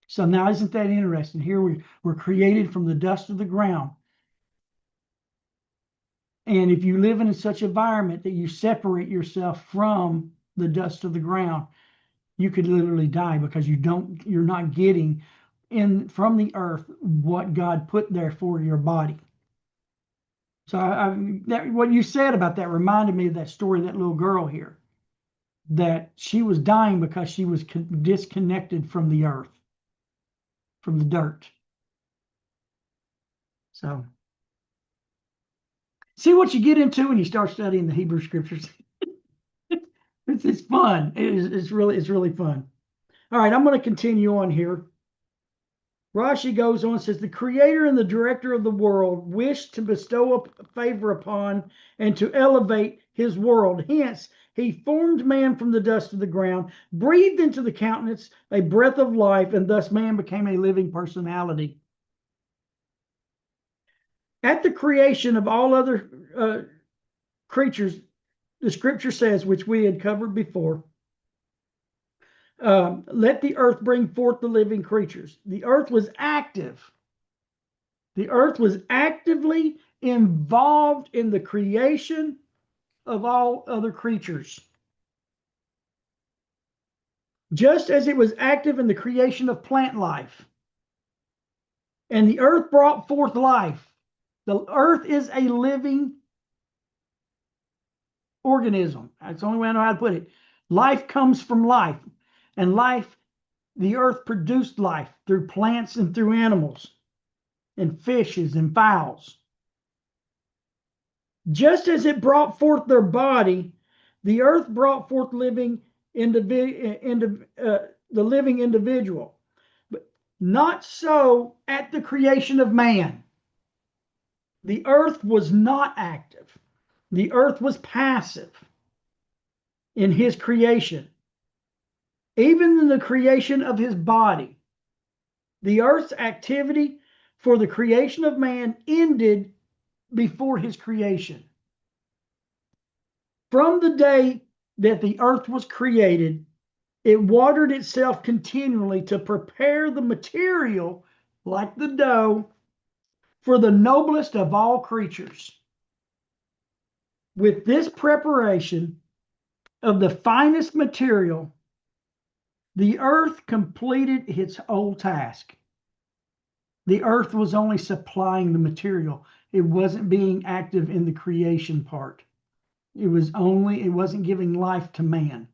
So now, isn't that interesting? Here we're created from the dust of the ground. And if you live in such an environment that you separate yourself from the dust of the ground, you could literally die because you're not getting in from the earth what God put there for your body. So what you said about that reminded me of that story of that little girl here, that she was dying because she was disconnected from the earth, from the dirt. So See what you get into when you start studying the Hebrew scriptures. It's fun. It's really fun. All right, I'm going to continue on here. Rashi goes on and says, the creator and the director of the world wished to bestow a favor upon and to elevate his world. Hence, he formed man from the dust of the ground, breathed into the countenance a breath of life, and thus man became a living personality. At the creation of all other creatures, the scripture says, which we had covered before, let the earth bring forth the living creatures. The earth was active. The earth was actively involved in the creation of all other creatures. Just as it was active in the creation of plant life. And the earth brought forth life. The earth is a living organism. That's the only way I know how to put it. Life comes from life. And life, the earth produced life through plants and through animals and fishes and fowls. Just as it brought forth their body, the earth brought forth the living individual. But not so at the creation of man. The earth was not active. The earth was passive in his creation. Even in the creation of his body, the earth's activity for the creation of man ended before his creation. From the day that the earth was created, it watered itself continually to prepare the material, like the dough, for the noblest of all creatures. With this preparation of the finest material, the earth completed its whole task. The earth was only supplying the material. It wasn't being active in the creation part. It wasn't giving life to man.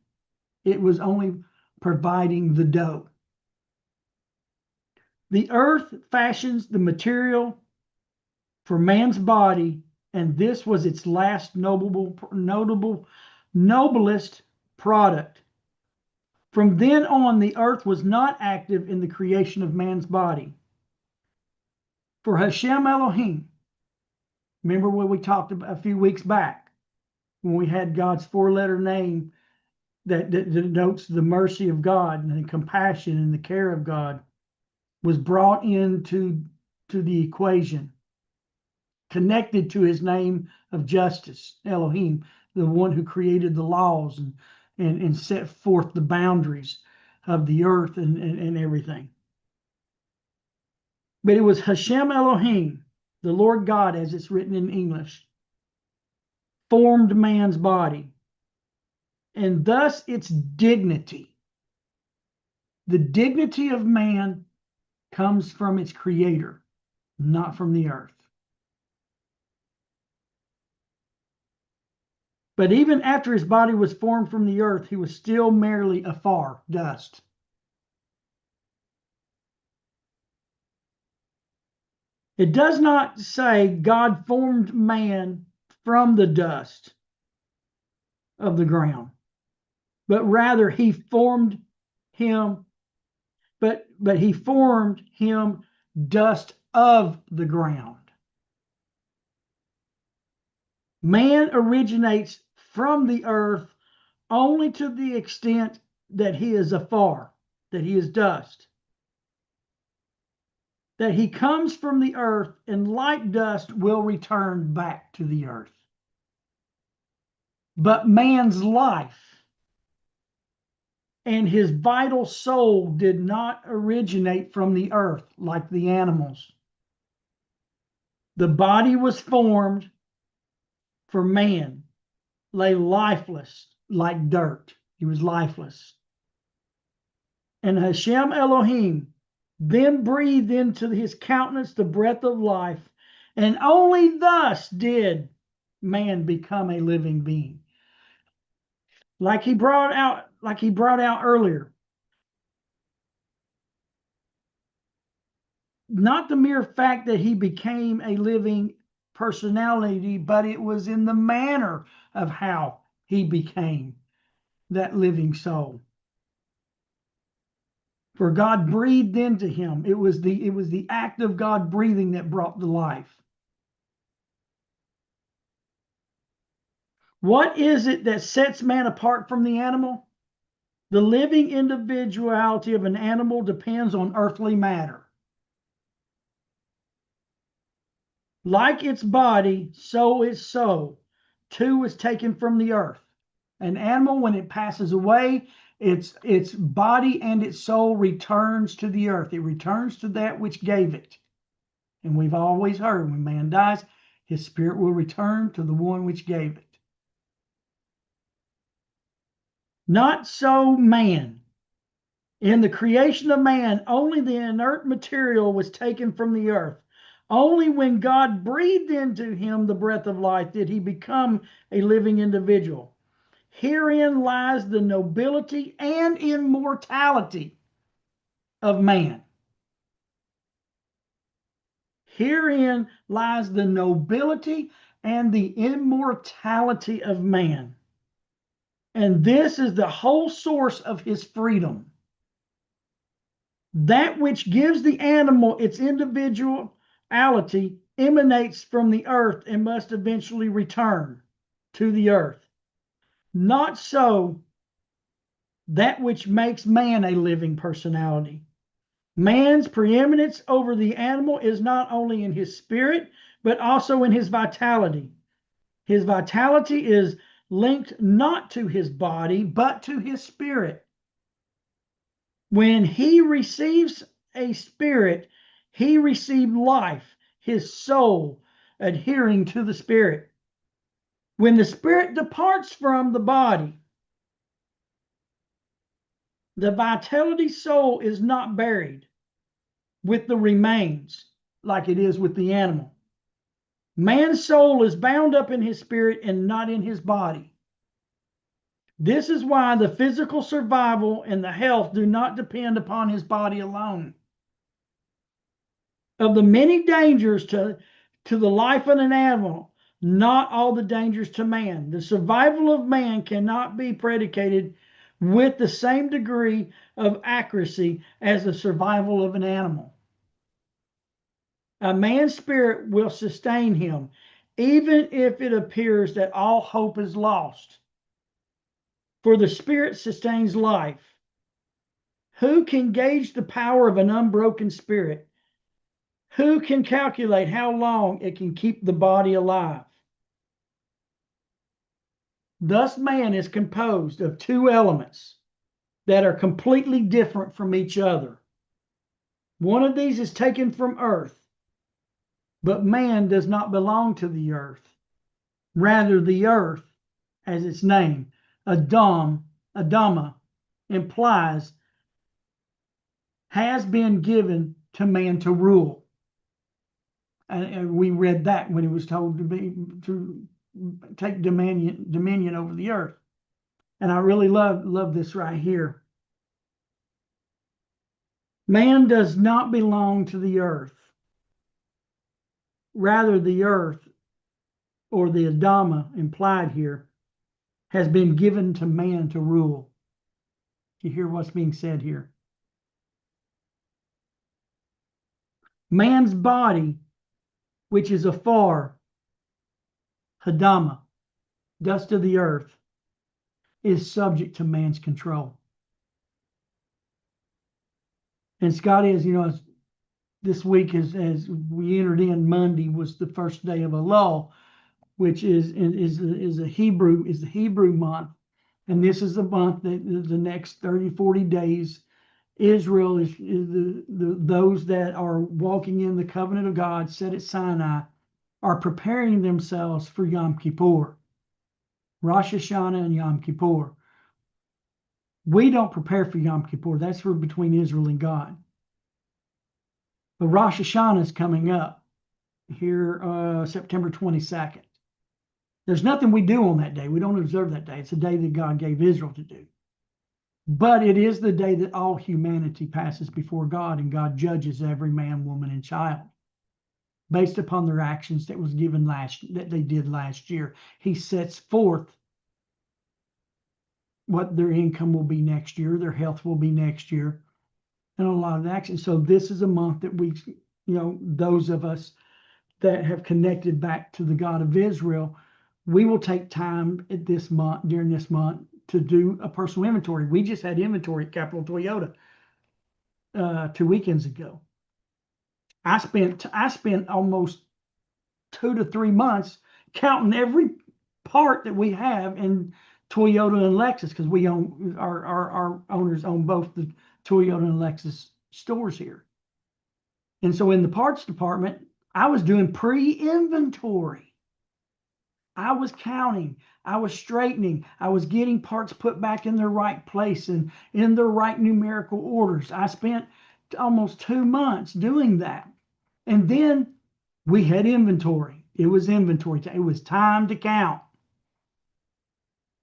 It was only providing the dough. The earth fashions the material for man's body, and this was its last noblest product. From then on, the earth was not active in the creation of man's body. For Hashem Elohim, remember what we talked about a few weeks back, when we had God's four-letter name that denotes the mercy of God and the compassion and the care of God, was brought into the equation, connected to his name of justice, Elohim, the one who created the laws and set forth the boundaries of the earth and everything. But it was Hashem Elohim, the Lord God, as it's written in English, formed man's body, and thus its dignity. The dignity of man comes from its creator, not from the earth. But even after his body was formed from the earth, he was still merely afar, dust. It does not say God formed man from the dust of the ground, but rather he formed him, but he formed him dust of the ground. Man originates from the earth only to the extent that he is afar, that he is dust. That he comes from the earth and like dust will return back to the earth. But man's life and his vital soul did not originate from the earth like the animals. The body was formed for man, lay lifeless like dirt. He was lifeless. And Hashem Elohim then breathed into his countenance the breath of life, and only thus did man become a living being. Like he brought out earlier. Not the mere fact that he became a living personality, but it was in the manner of how he became that living soul. For God breathed into him. It was the act of God breathing that brought the life. What is it that sets man apart from the animal? The living individuality of an animal depends on earthly matter. Like its body, so its soul, too, is taken from the earth. An animal, when it passes away, its body and its soul returns to the earth. It returns to that which gave it. And we've always heard when man dies, his spirit will return to the one which gave it. Not so man. In the creation of man, only the inert material was taken from the earth. Only when God breathed into him the breath of life did he become a living individual. Herein lies the nobility and immortality of man. Herein lies the nobility and the immortality of man. And this is the whole source of his freedom. That which gives the animal its individuality emanates from the earth and must eventually return to the earth. Not so that which makes man a living personality. Man's preeminence over the animal is not only in his spirit, but also in his vitality. His vitality is linked not to his body, but to his spirit. When he receives a spirit, he received life, his soul adhering to the spirit. When the spirit departs from the body, the vitality soul is not buried with the remains like it is with the animal. Man's soul is bound up in his spirit and not in his body. This is why the physical survival and the health do not depend upon his body alone. Of the many dangers to the life of an animal, not all the dangers to man. The survival of man cannot be predicated with the same degree of accuracy as the survival of an animal. A man's spirit will sustain him, even if it appears that all hope is lost. For the spirit sustains life. Who can gauge the power of an unbroken spirit? Who can calculate how long it can keep the body alive? Thus, man is composed of two elements that are completely different from each other. One of these is taken from earth, but man does not belong to the earth. Rather, the earth, as its name, Adama, implies, has been given to man to rule. And we read that when he was told to take dominion over the earth. And I really love this right here. Man does not belong to the earth. Rather, the earth, or the Adama implied here, has been given to man to rule. You hear what's being said here? Man's body, which is afar, Hadama, dust of the earth, is subject to man's control. And Scott is, this week as we entered in, Monday was the first day of Elul, which is the Hebrew month. And this is the month that the next 30, 40 days, Israel is those that are walking in the covenant of God set at Sinai are preparing themselves for Yom Kippur, Rosh Hashanah and Yom Kippur. We don't prepare for Yom Kippur. That's for between Israel and God. But Rosh Hashanah is coming up here September 22nd. There's nothing we do on that day. We don't observe that day. It's a day that God gave Israel to do. But it is the day that all humanity passes before God and God judges every man, woman, and child. based upon their actions that they did last year. He sets forth what their income will be next year, their health will be next year, and a lot of action. So this is a month that we, those of us that have connected back to the God of Israel, we will take time during this month to do a personal inventory. We just had inventory at Capital Toyota 2 weekends ago. I spent almost 2 to 3 months counting every part that we have in Toyota and Lexus, because we own our owners own both the Toyota and Lexus stores here. And so in the parts department, I was doing pre-inventory. I was counting, I was straightening, I was getting parts put back in their right place and in their right numerical orders. I spent almost 2 months doing that. And then we had inventory. It was inventory time. It was time to count.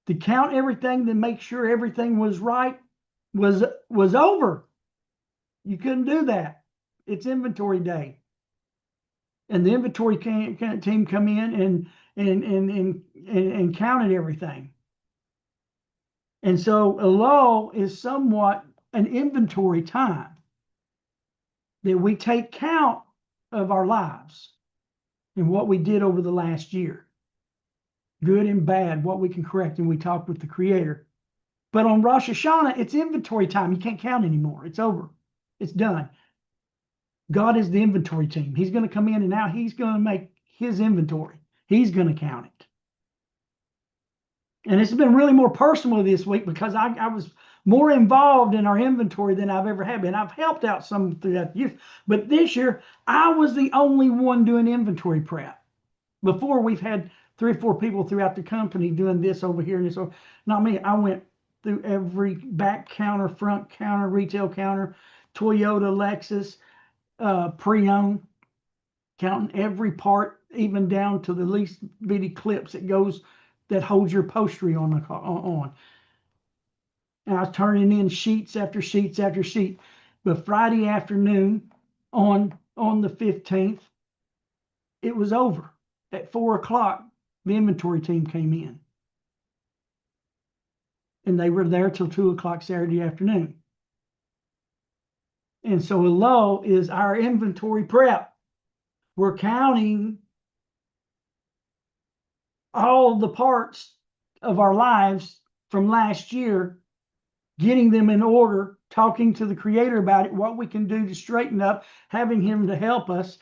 To count everything, to make sure everything was right, was over. You couldn't do that. It's inventory day. And the inventory team come in and counted everything. And so Elul is somewhat an inventory time that we take count of our lives and what we did over the last year, good and bad, what we can correct, and we talk with the Creator. But on Rosh Hashanah, it's inventory time. You can't count anymore. It's over. It's done. God is the inventory team. He's going to come in and now he's going to make his inventory. He's going to count it. And it's been really more personal this week because I was more involved in our inventory than I've ever had been. I've helped out some throughout the years, but this year I was the only one doing inventory prep. Before, we've had 3 or 4 people throughout the company doing this over here and this over. Not me. I went through every back counter, front counter, retail counter, Toyota, Lexus, pre-owned, counting every part, even down to the least bitty clips that holds your upholstery on the car on. And I was turning in sheets after sheets after sheet. But Friday afternoon on the 15th, it was over. At 4 o'clock, the inventory team came in. And they were there till 2 o'clock Saturday afternoon. And so Elul is our inventory prep. We're counting all the parts of our lives from last year, getting them in order, talking to the Creator about it, what we can do to straighten up, having him to help us.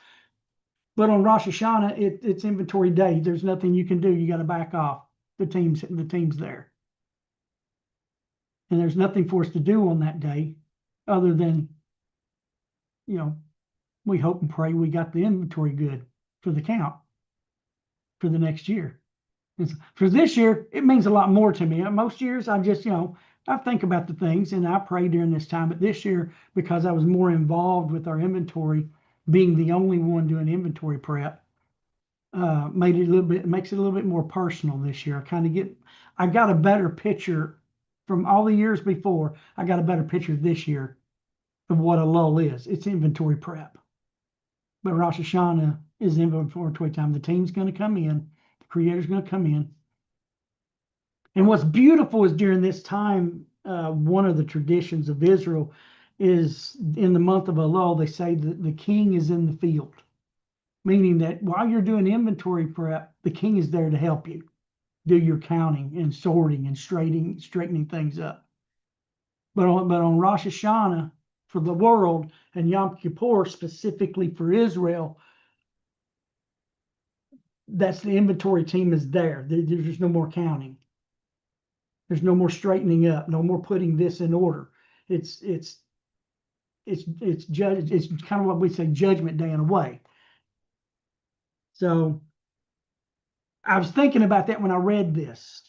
But on Rosh Hashanah, it's inventory day. There's nothing you can do. You got to back off. The team's there. And there's nothing for us to do on that day other than, we hope and pray we got the inventory good for the count for the next year. For this year, it means a lot more to me. Most years, I just, I think about the things and I pray during this time. But this year, because I was more involved with our inventory, being the only one doing inventory prep, makes it a little bit more personal this year. I got a better picture from all the years before. I got a better picture this year of what Elul is. It's inventory prep. But Rosh Hashanah is inventory time. The team's going to come in. The Creator's going to come in. And what's beautiful is during this time, one of the traditions of Israel is in the month of Elul, they say that the king is in the field, meaning that while you're doing inventory prep, the king is there to help you do your counting and sorting and straightening things up. But on Rosh Hashanah for the world and Yom Kippur specifically for Israel, that's the inventory team is there. There's no more counting. There's no more straightening up, no more putting this in order. It's kind of what we say judgment day in a way. So I was thinking about that when I read this.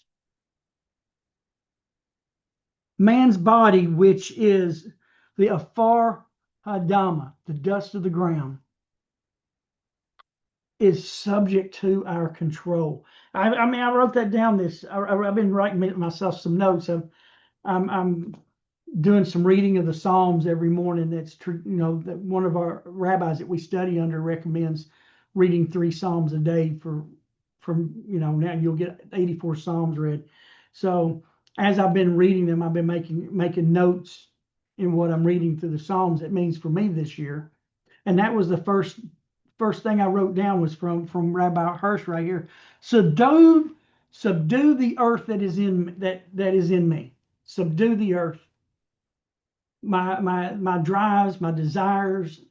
Man's body, which is the Afar Hadama, the dust of the ground, is subject to our control. I wrote that down. I've been writing myself some notes. I'm doing some reading of the Psalms every morning. That's true. That one of our rabbis that we study under recommends reading 3 Psalms a day from, now you'll get 84 Psalms read. So as I've been reading them, I've been making notes in what I'm reading through the Psalms. It means for me this year. And that was the first thing I wrote down was from Rabbi Hirsch right here. Subdue the earth that is in me. Subdue the earth. My drives, my desires.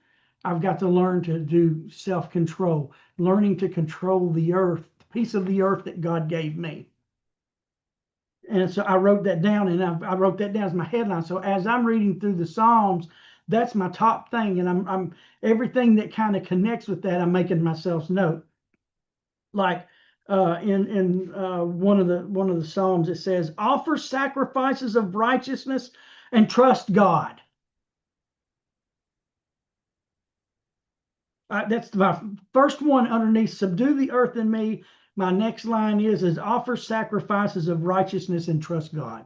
I've got to learn to do self-control, learning to control the earth, the piece of the earth that God gave me. And so I wrote that down, and I wrote that down as my headline. So as I'm reading through the Psalms, that's my top thing, and I'm everything that kind of connects with that, I'm making myself note. Like in one of the Psalms, it says, "Offer sacrifices of righteousness and trust God." That's my first one underneath. Subdue the earth in me. My next line is offer sacrifices of righteousness and trust God.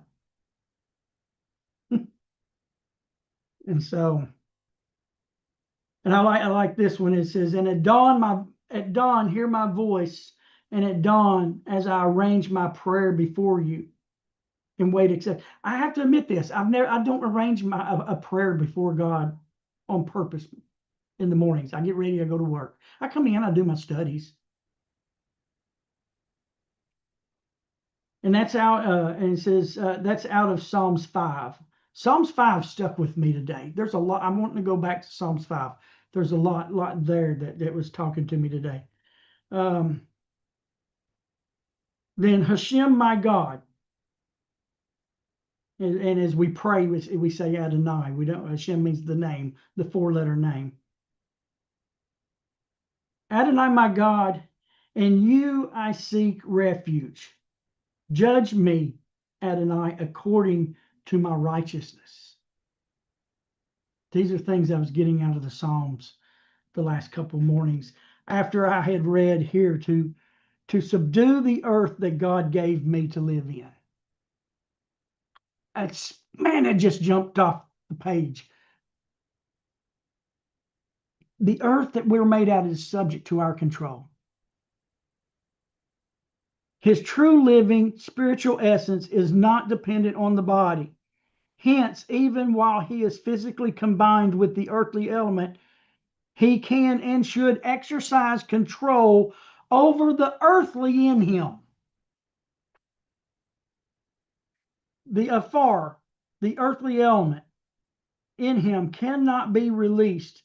And so, and I like this one. It says, "And at dawn, hear my voice, and at dawn, as I arrange my prayer before you, and wait, accept." I have to admit this. I don't arrange a prayer before God on purpose in the mornings. I get ready, I go to work. I come in, I do my studies. And that's out, and it says, that's out of Psalms 5. Psalms 5 stuck with me today. There's a lot. I'm wanting to go back to Psalms 5. There's a lot there that was talking to me today. Then Hashem, my God. And as we pray, we say Adonai. We don't. Hashem means the name, the 4-letter name. Adonai, my God, in you I seek refuge. Judge me, Adonai, according to my righteousness. These are things I was getting out of the Psalms the last couple of mornings after I had read here to subdue the earth that God gave me to live in. It just jumped off the page. The earth that we're made out of is subject to our control. His true living spiritual essence is not dependent on the body. Hence, even while he is physically combined with the earthly element, he can and should exercise control over the earthly in him. The afar, the earthly element in him cannot be released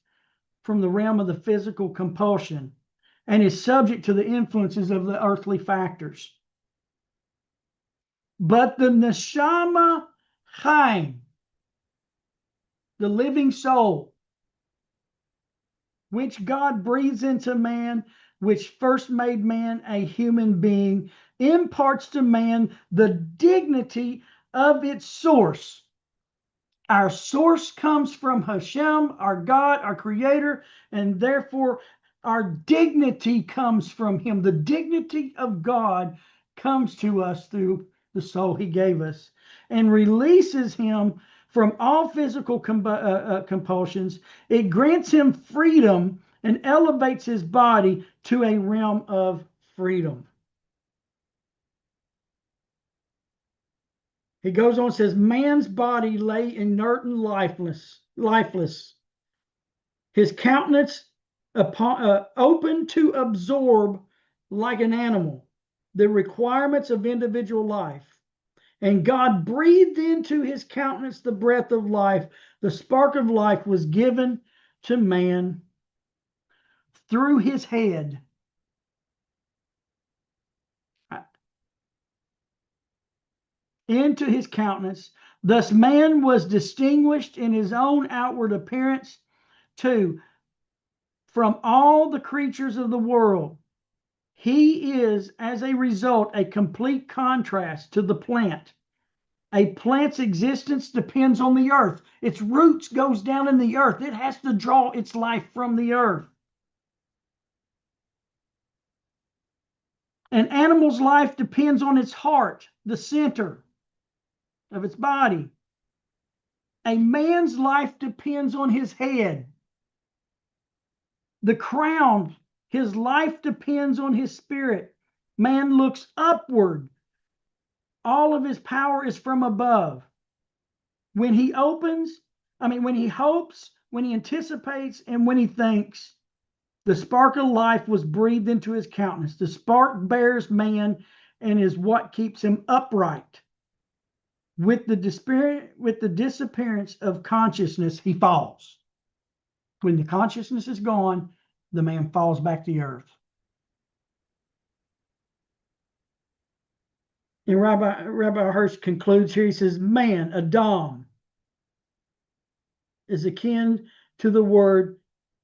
from the realm of the physical compulsion and is subject to the influences of the earthly factors. But the neshama chaim, the living soul, which God breathes into man, which first made man a human being, imparts to man the dignity of its source. Our source comes from Hashem, our God, our creator, and therefore our dignity comes from him. The dignity of God comes to us through the soul he gave us and releases him from all physical compulsions. It grants him freedom and elevates his body to a realm of freedom. He goes on and says, man's body lay inert and lifeless. His countenance open to absorb like an animal the requirements of individual life. And God breathed into his countenance the breath of life. The spark of life was given to man through his head. Into his countenance. Thus man was distinguished in his own outward appearance too from all the creatures of the world. He is, as a result, a complete contrast to the plant. A plant's existence depends on the earth. Its roots goes down in the earth. It has to draw its life from the earth. An animal's life depends on its heart, the center of its body. A man's life depends on his head. The crown His life depends on his spirit. Man looks upward. All of his power is from above. When he when he hopes, when he anticipates, and when he thinks, the spark of life was breathed into his countenance. The spark bears man and is what keeps him upright. With the disappearance of consciousness, he falls. When the consciousness is gone, the man falls back to the earth. And Rabbi Hirsch concludes here. He says, man, Adam, is akin to the word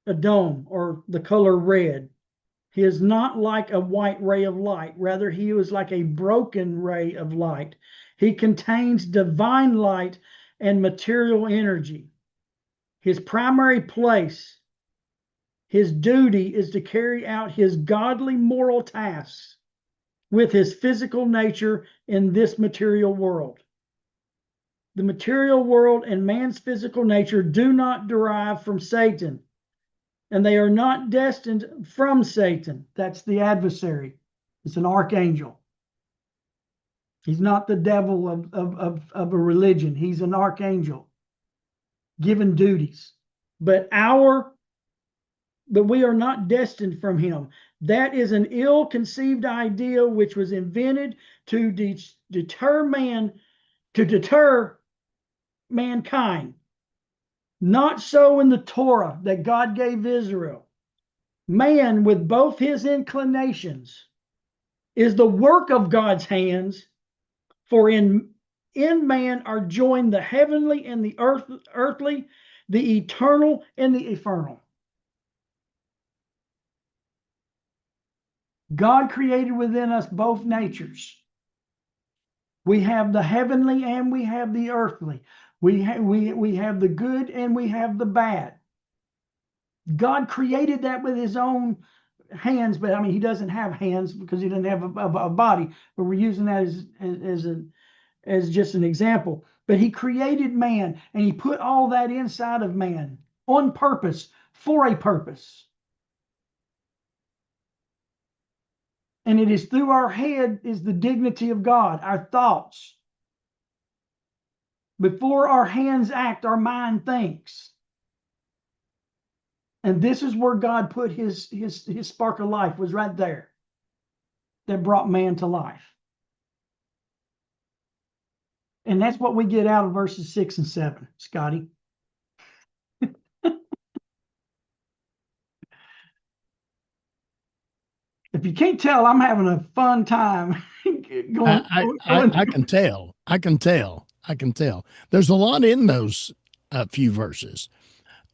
Adom, or the color red. He is not like a white ray of light. Rather, he is like a broken ray of light. He contains divine light and material energy. His primary place, his duty, is to carry out his godly moral tasks with his physical nature in this material world. The material world and man's physical nature do not derive from Satan, and they are not destined from Satan. That's the adversary. It's an archangel. He's not the devil of a religion. He's an archangel given duties. But we are not destined from him. That is an ill-conceived idea which was invented to deter mankind. Not so in the Torah that God gave Israel. Man, with both his inclinations, is the work of God's hands, for in man are joined the heavenly and the earthly, the eternal and the ephemeral. God created within us both natures. We have the heavenly and we have the earthly. We have the good and we have the bad. God created that with his own hands, but I mean, he doesn't have hands because he doesn't have a body, but we're using that as just an example. But he created man and he put all that inside of man on purpose, for a purpose. And it is through our head is the dignity of God, our thoughts. Before our hands act, our mind thinks. And this is where God put his spark of life, was right there. That brought man to life. And that's what we get out of verses 6 and 7, Scotty. If you can't tell, I'm having a fun time going. I can tell. I can tell. There's a lot in those few verses.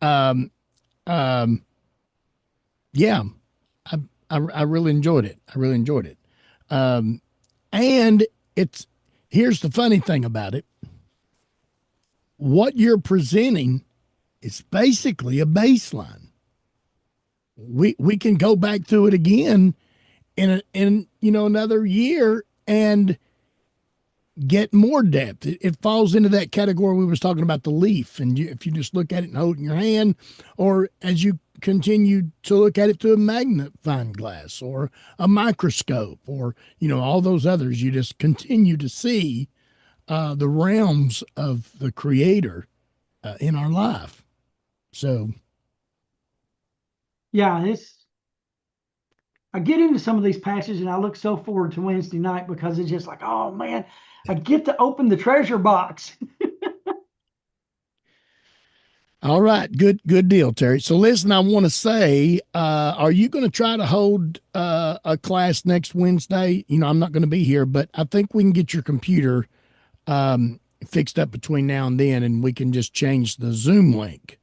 Yeah, I really enjoyed it. And here's the funny thing about it. What you're presenting is basically a baseline. We can go back to it again in another year and get more depth. It falls into that category we was talking about, the leaf. And if you just look at it and hold it in your hand, or as you continue to look at it through a magnifying glass or a microscope, or all those others, you just continue to see the realms of the Creator in our life. So yeah, I get into some of these passages and I look so forward to Wednesday night, because it's just like, oh man, I get to open the treasure box. All right. Good deal, Terry. So listen, I want to say, are you going to try to hold a class next Wednesday? I'm not going to be here, but I think we can get your computer fixed up between now and then, and we can just change the Zoom link.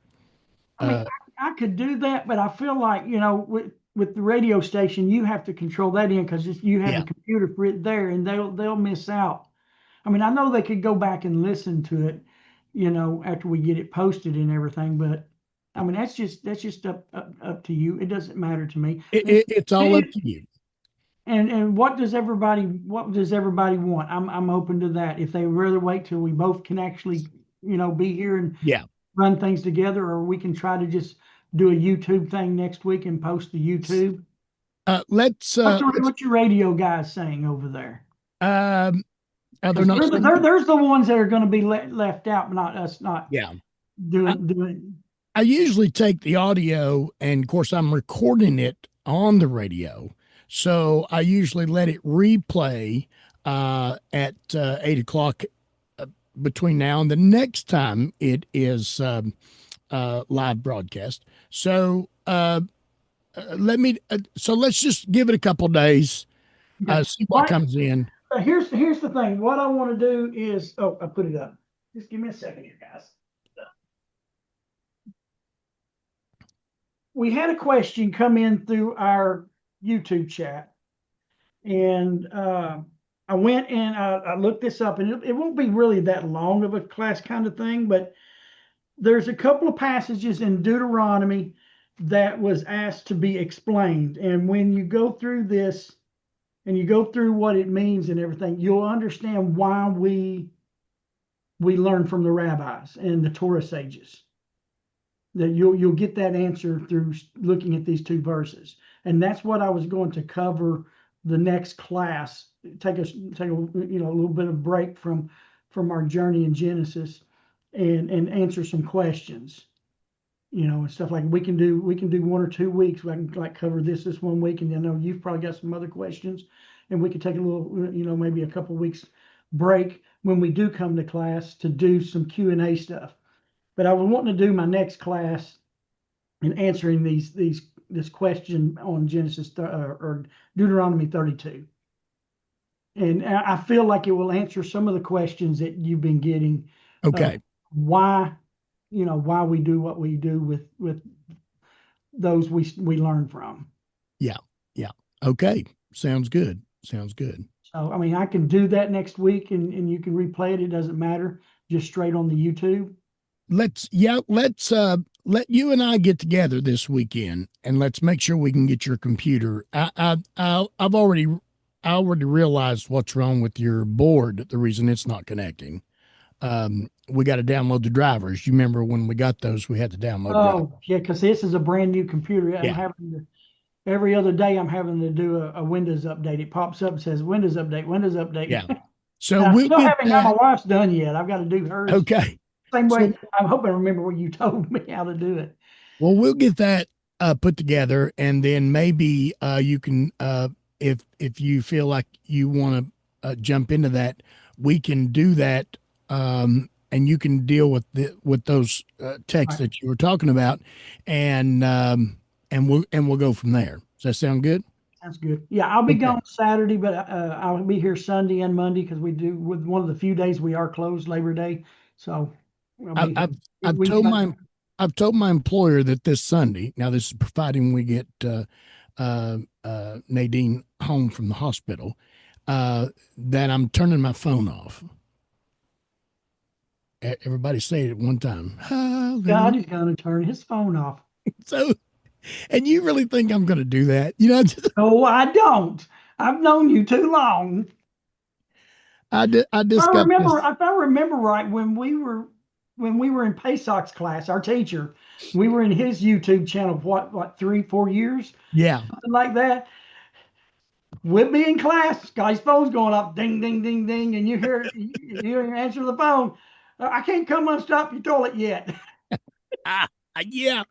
I mean, I could do that, but I feel like, with the radio station, you have to control that in, because you have the computer for it there, and they'll miss out. I mean, I know they could go back and listen to it, after we get it posted and everything, but I mean, that's just up to you. It doesn't matter to me. It's all up to you. And what does everybody want? I'm open to that. If they rather wait till we both can actually, be here and run things together, or we can try to just do a YouTube thing next week and post the YouTube. Let's. What's your radio guys saying over there? They're There's not. there's the ones that are going to be left out, but not us. Not Yeah. doing. I usually take the audio, and of course, I'm recording it on the radio. So I usually let it replay at 8 o'clock between now and the next time it is live broadcast. So let's just give it a couple days, see what comes in. Here's the thing. What I want to do is, I put it up. Just give me a second here, guys. We had a question come in through our YouTube chat, and I went and I looked this up, and it won't be really that long of a class kind of thing, but there's a couple of passages in Deuteronomy that was asked to be explained. And when you go through this and you go through what it means and everything, you'll understand why we learn from the rabbis and the Torah sages. That you'll get that answer through looking at these two verses. And that's what I was going to cover the next class. Take a little bit of break from our journey in Genesis and answer some questions, and stuff like we can do 1 or 2 weeks. I can like cover this 1 week, and I know you've probably got some other questions, and we could take a little, maybe a couple of weeks break when we do come to class to do some Q&A stuff. But I was wanting to do my next class in answering this question on Genesis or Deuteronomy 32. And I feel like it will answer some of the questions that you've been getting. Okay. Why we do what we do with those we learn from. Yeah. Okay. Sounds good. So, I mean, I can do that next week and you can replay it. It doesn't matter. Just straight on the YouTube. Let's let you and I get together this weekend, and let's make sure we can get your computer. I've already realized what's wrong with your board. The reason it's not connecting. We got to download the drivers. You remember when we got those, we had to download. Oh, yeah, because this is a brand new computer. Every other day I'm having to do a Windows update. It pops up and says Windows update. Yeah. So I we'll still get haven't got my wife's done yet. I've got to do hers. Okay. Same way. I'm hoping I remember what you told me how to do it. Well, we'll get that put together, and then maybe you can, if you feel like you want to jump into that, we can do that, and you can deal with those texts that you were talking about, and we'll go from there. Does that sound good? Sounds good. Yeah, I'll be gone Saturday, but I'll be here Sunday and Monday because we do with one of the few days we are closed, Labor Day. So I've told my employer that this Sunday, now this is providing we get Nadine home from the hospital, that I'm turning my phone off. Everybody say it at one time. God is going to turn his phone off. So, and you really think I'm going to do that? No, I don't. I've known you too long. I just if I remember right, when we were in Pesach's class, our teacher, we were in his YouTube channel, what 3-4 years? Yeah. Something like that. We'll be in class, guy's phone's going up, ding, ding, ding, ding, and you hear answer the phone. I can't come unstop your toilet yet. Yeah.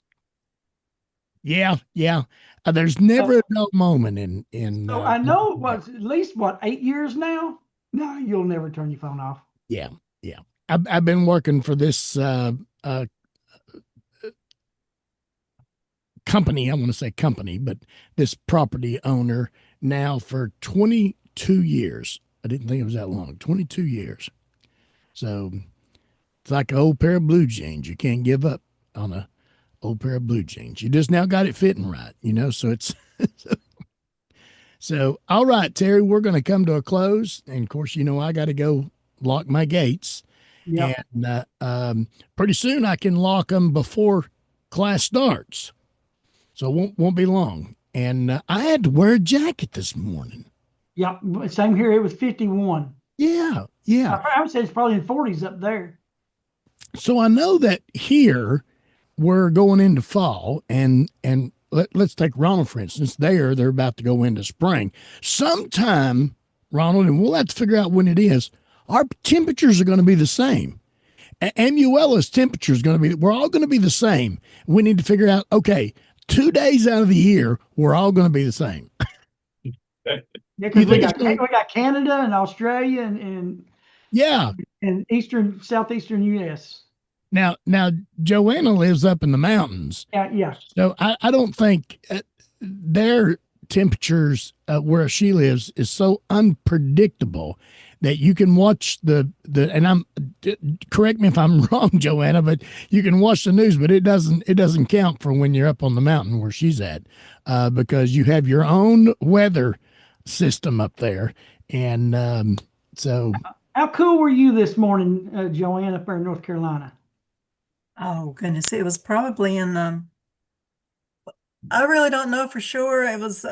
There's never a dull moment in. So I know it was at least 8 years now. No, you'll never turn your phone off. Yeah. I've been working for this company. I want to say company, but this property owner now for 22 years. I didn't think it was that long. 22 years. So it's like an old pair of blue jeans. You can't give up on a old pair of blue jeans. You just now got it fitting right, so it's so all right, Terry, we're going to come to a close, and of course I got to go lock my gates. Yeah. And pretty soon I can lock them before class starts, so it won't be long. And I had to wear a jacket this morning. Yeah, same here. It was 51. Yeah. I would say it's probably in 40s up there. So I know that here we're going into fall, and let's take Ronald, for instance. They're about to go into spring. Sometime, Ronald, and we'll have to figure out when it is, our temperatures are going to be the same. Amuela's temperature is going to be, we're all going to be the same. We need to figure out, okay, 2 days out of the year, we're all going to be the same. Yeah, You because we think got Canada and Australia and Yeah. southeastern US. Now, Joanna lives up in the mountains. Yeah. So I don't think their temperatures where she lives is so unpredictable that you can watch and correct me if I'm wrong, Joanna, but you can watch the news, but it doesn't count for when you're up on the mountain where she's at, because you have your own weather system up there. And so How cool were you this morning, Joanne, up there in North Carolina? Oh goodness, it was probably in I really don't know for sure. It was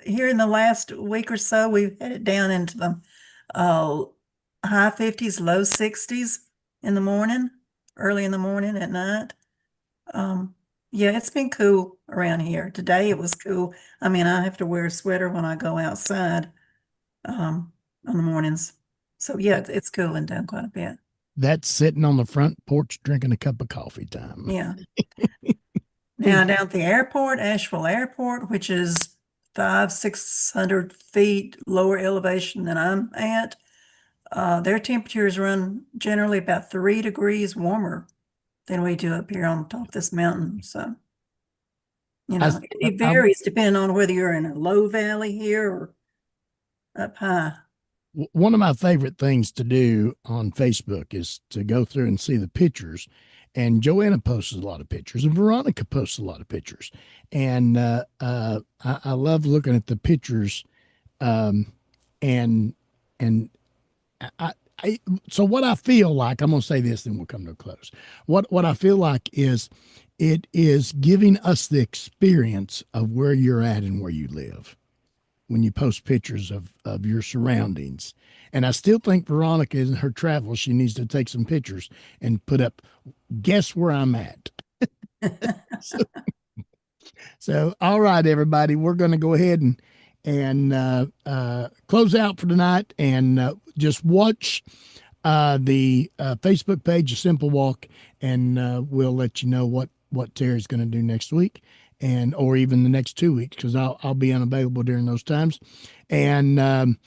here in the last week or so, we've headed down into the high 50s, low 60s in the morning, early in the morning, at night. Yeah, it's been cool around here. Today it was cool. I mean, I have to wear a sweater when I go outside on the mornings. So yeah, it's cooling down quite a bit. that's sitting on the front porch drinking a cup of coffee time. Yeah. Now down at the airport, Asheville Airport, which is 600 feet lower elevation than I'm at, their temperatures run generally about 3 degrees warmer than we do up here on top of this mountain. So, it varies depending on whether you're in a low valley here or up high. One of my favorite things to do on Facebook is to go through and see the pictures. And Joanna posts a lot of pictures, and Veronica posts a lot of pictures. And I love looking at the pictures. And so what I feel like, I'm going to say this, then we'll come to a close. What I feel like is it is giving us the experience of where you're at and where you live when you post pictures of your surroundings. And I still think Veronica, in her travels, she needs to take some pictures and put up, guess where I'm at. So, all right, everybody, we're going to go ahead and close out for tonight, and just watch the Facebook page, A Simple Walk, and we'll let you know what Terry's going to do next week, or even the next 2 weeks, because I'll be unavailable during those times. And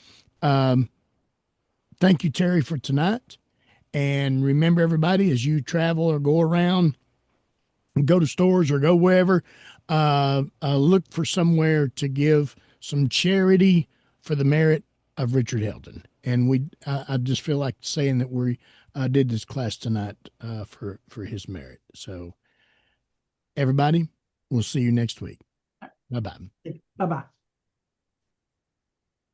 thank you, Terry, for tonight. And remember, everybody, as you travel or go around, go to stores or go wherever, look for somewhere to give some charity for the merit of Richard Heldon. And I just feel like saying that we did this class tonight for his merit. So, everybody, we'll see you next week. Bye-bye. Bye-bye.